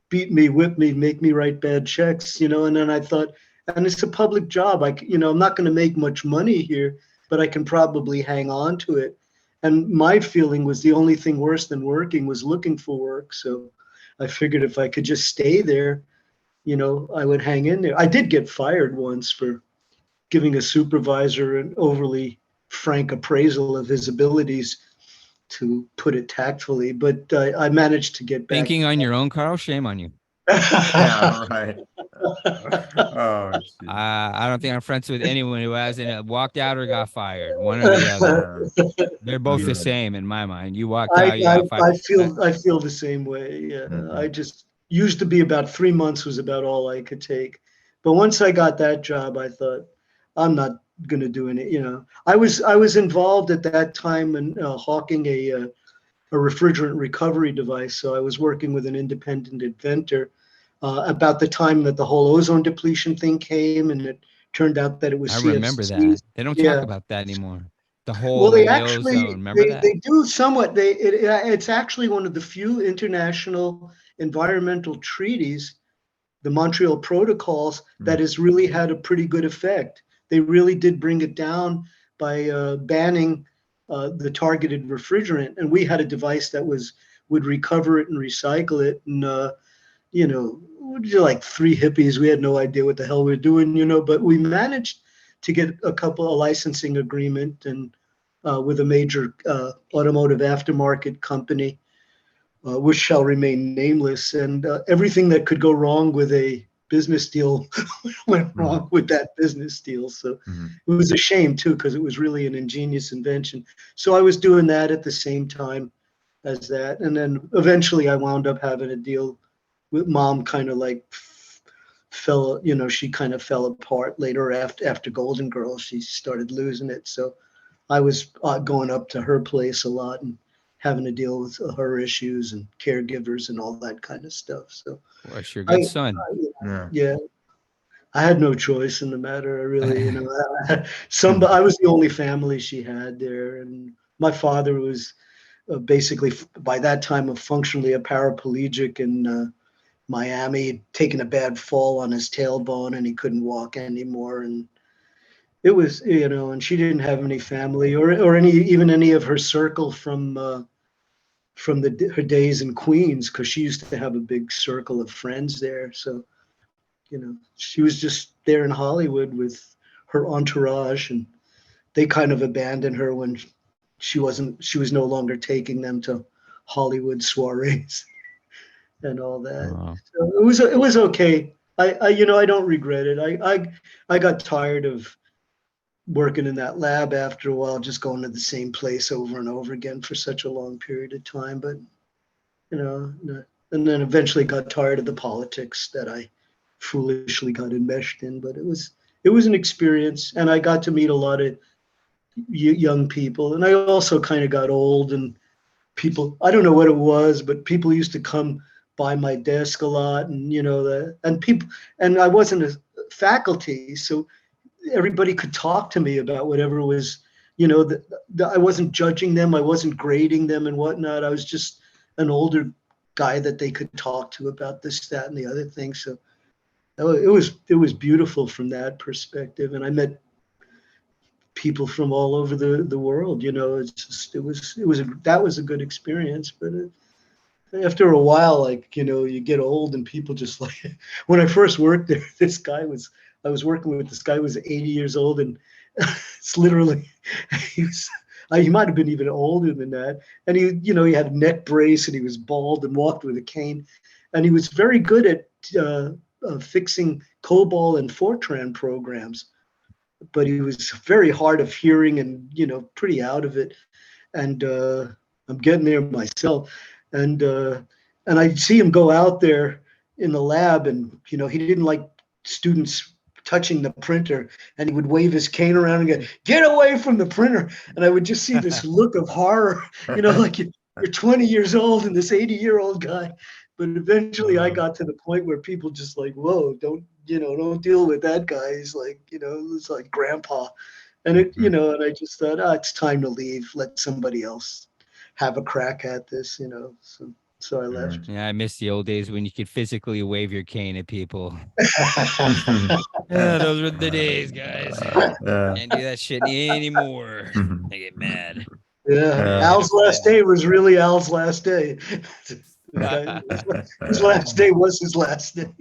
beat me, whip me, make me write bad checks, and then I thought, and it's a public job. I'm not going to make much money here, but I can probably hang on to it. And my feeling was the only thing worse than working was looking for work. So I figured if I could just stay there, I would hang in there. I did get fired once for giving a supervisor an overly frank appraisal of his abilities, to put it tactfully, but I managed to get back. Thinking on your own, Carl, shame on you. Yeah, right. I don't think I'm friends with anyone who hasn't walked out or got fired. One or the other. They're both the same in my mind. You walked out, you got fired. I feel the same way. Yeah, I just used to be about 3 months was about all I could take, but once I got that job, I thought, I'm not going to do any. I was involved at that time in hawking a refrigerant recovery device. So I was working with an independent inventor about the time that the whole ozone depletion thing came, and it turned out that it was. I CFCs. remember that. They don't talk about that anymore. The whole well, they actually ozone. Remember that? They do somewhat. It's actually one of the few international environmental treaties, the Montreal Protocols, that has really had a pretty good effect. They really did bring it down by banning the targeted refrigerant, and we had a device that would recover it and recycle it. And we're like three hippies. We had no idea what the hell we were doing, but we managed to get a licensing agreement, and with a major automotive aftermarket company, which shall remain nameless. And everything that could go wrong with a business deal went wrong with that business deal. So it was a shame too, because it was really an ingenious invention. So I was doing that at the same time as that. And then eventually I wound up having a deal with Mom, kind of like fell, she kind of fell apart later after Golden Girls. She started losing it. So I was going up to her place a lot and having to deal with her issues and caregivers and all that kind of stuff. So What's your good son? Yeah, I had no choice in the matter. I really, I was the only family she had there, and my father was basically by that time functionally a paraplegic in Miami, taking a bad fall on his tailbone, and he couldn't walk anymore. And it was, and she didn't have any family or any of her circle from her days in Queens, because she used to have a big circle of friends there. So, she was just there in Hollywood with her entourage, and they kind of abandoned her when she was no longer taking them to Hollywood soirees and all that. Wow. So it was okay. I don't regret it. I got tired of working in that lab after a while, just going to the same place over and over again for such a long period of time. But, and then eventually got tired of the politics that I foolishly got enmeshed in. But it was an experience, and I got to meet a lot of young people. And I also kind of got old, and people, I don't know what it was, but people used to come by my desk a lot, and and I wasn't a faculty, so everybody could talk to me about whatever was, I wasn't judging them, I wasn't grading them and whatnot. I was just an older guy that they could talk to about this, that, and the other thing. So it was beautiful from that perspective, and I met people from all over the world. That was a good experience. But after a while, like, you get old, and people just like, when I first worked there, I was working with this guy who was 80 years old, and it's literally, he might have been even older than that. And he had a neck brace, and he was bald and walked with a cane, and he was very good at fixing COBOL and Fortran programs, but he was very hard of hearing and, pretty out of it. And I'm getting there myself. And I see him go out there in the lab, and, he didn't like students touching the printer, and he would wave his cane around and go, "Get away from the printer." And I would just see this look of horror, like you're 20 years old and this 80-year-old guy. But eventually I got to the point where people just like, "Whoa, don't deal with that guy. He's like, it's like grandpa." And and I just thought, it's time to leave. Let somebody else have a crack at this, So I left. Yeah, I miss the old days when you could physically wave your cane at people. Yeah, those were the days, guys. Can't do that shit anymore. I get mad. Yeah, Al's last day was really Al's last day. His last day was his last day.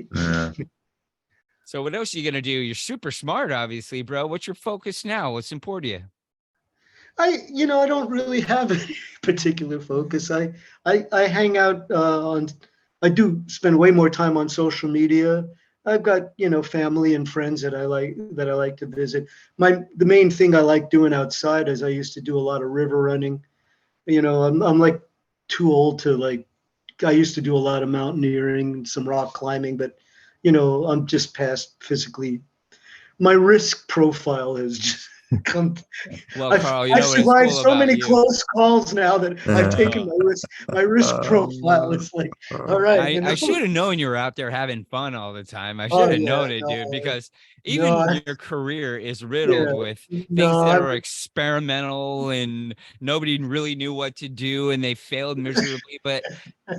So what else are you gonna do? You're super smart, obviously, bro. What's your focus now? What's important to you? I don't really have any particular focus. I hang out I do spend way more time on social media. I've got, family and friends that I like to visit. The main thing I like doing outside is I used to do a lot of river running. I'm like too old to like, I used to do a lot of mountaineering, some rock climbing, but I'm just past physically. My risk profile has just come. Well, Carl, I've survived so many close calls now that I've taken my risk profile. It's like, all right. I should have known you were out there having fun all the time. I should have known it, dude, because even your career is riddled with things that are experimental, and nobody really knew what to do, and they failed miserably. But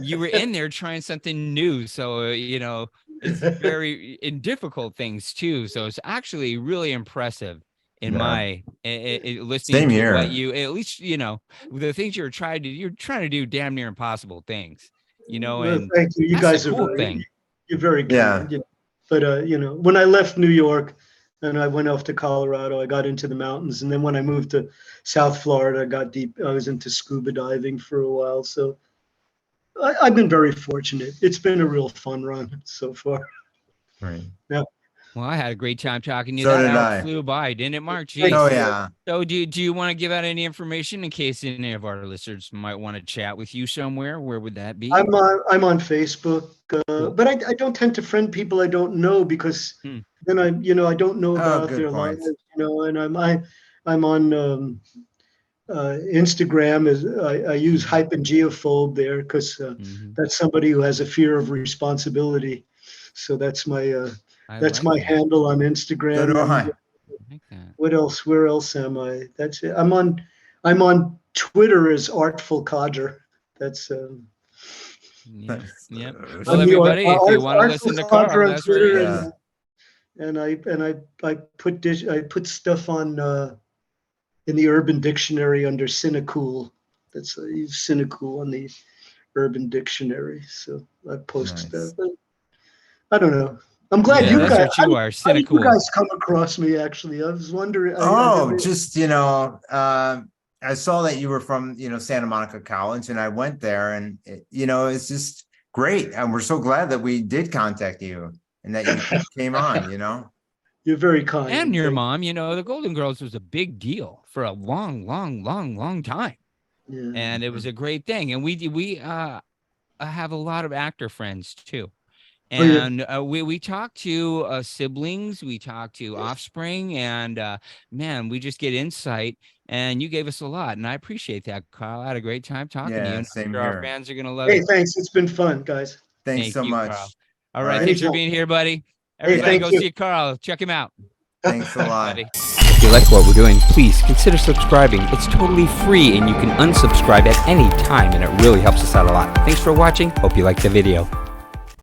you were in there trying something new, so it's very in difficult things too. So it's actually really impressive. In my listening to what you, at least, the things you're trying to do damn near impossible things, and thank you. You guys are cool thing. You're very good. Yeah. But when I left New York, and I went off to Colorado. I got into the mountains, and then when I moved to South Florida, I got deep. I was into scuba diving for a while. So I've been very fortunate. It's been a real fun run so far. Right. Yeah. Well, I had a great time talking to you. So That did hour I. flew by, didn't it, Mark? Thank Jeez. Oh you. yeah. So do you want to give out any information in case any of our listeners might want to chat with you somewhere? Where would that be? I'm on Facebook, but I don't tend to friend people I don't know, because Hmm. then I don't know about good their point. lives, and I'm on Instagram. I use hype and geophobe there, because Mhm. that's somebody who has a fear of responsibility. So that's my I that's like my that. handle on So Instagram. do And I. I like that. what else? Where else am I? That's it. I'm on Twitter as Artful Codger. That's Yeah. Yep. Uh, Well, I'm the everybody, if you want to Artful listen to Codger Carl, on that's where he Twitter, is. Yeah. and I put stuff on in the Urban Dictionary under Cinecool. That's I use Cinecool on the Urban Dictionary, so I post Nice. stuff. But I don't know. I'm glad Yeah, you that's guys. what you are. How did you Cynical. guys come across me? Actually, I was wondering. Oh, never- just I saw that you were from Santa Monica College, and I went there, and it's just great, and we're so glad that we did contact you and that you came on. You're very kind. And your Thank- mom, the Golden Girls was a big deal for a long, long, long, long time. Yeah. And it was a great thing. And we have a lot of actor friends too. Oh, yeah. And we talk to siblings, we talk to offspring, and man, we just get insight. And you gave us a lot, and I appreciate that, Carl. I had a great time talking to you. Yeah, And same I'm sure our here. fans are gonna love Hey, it. thanks. It's been fun, guys. Thanks Thank so you, much. Carl. All All right, right. thanks for Anytime. being here, buddy. Everybody, thank go you. see Carl. Check him out. Thanks a lot. Buddy. If you like what we're doing, please consider subscribing. It's totally free, and you can unsubscribe at any time, and it really helps us out a lot. Thanks for watching. Hope you liked the video.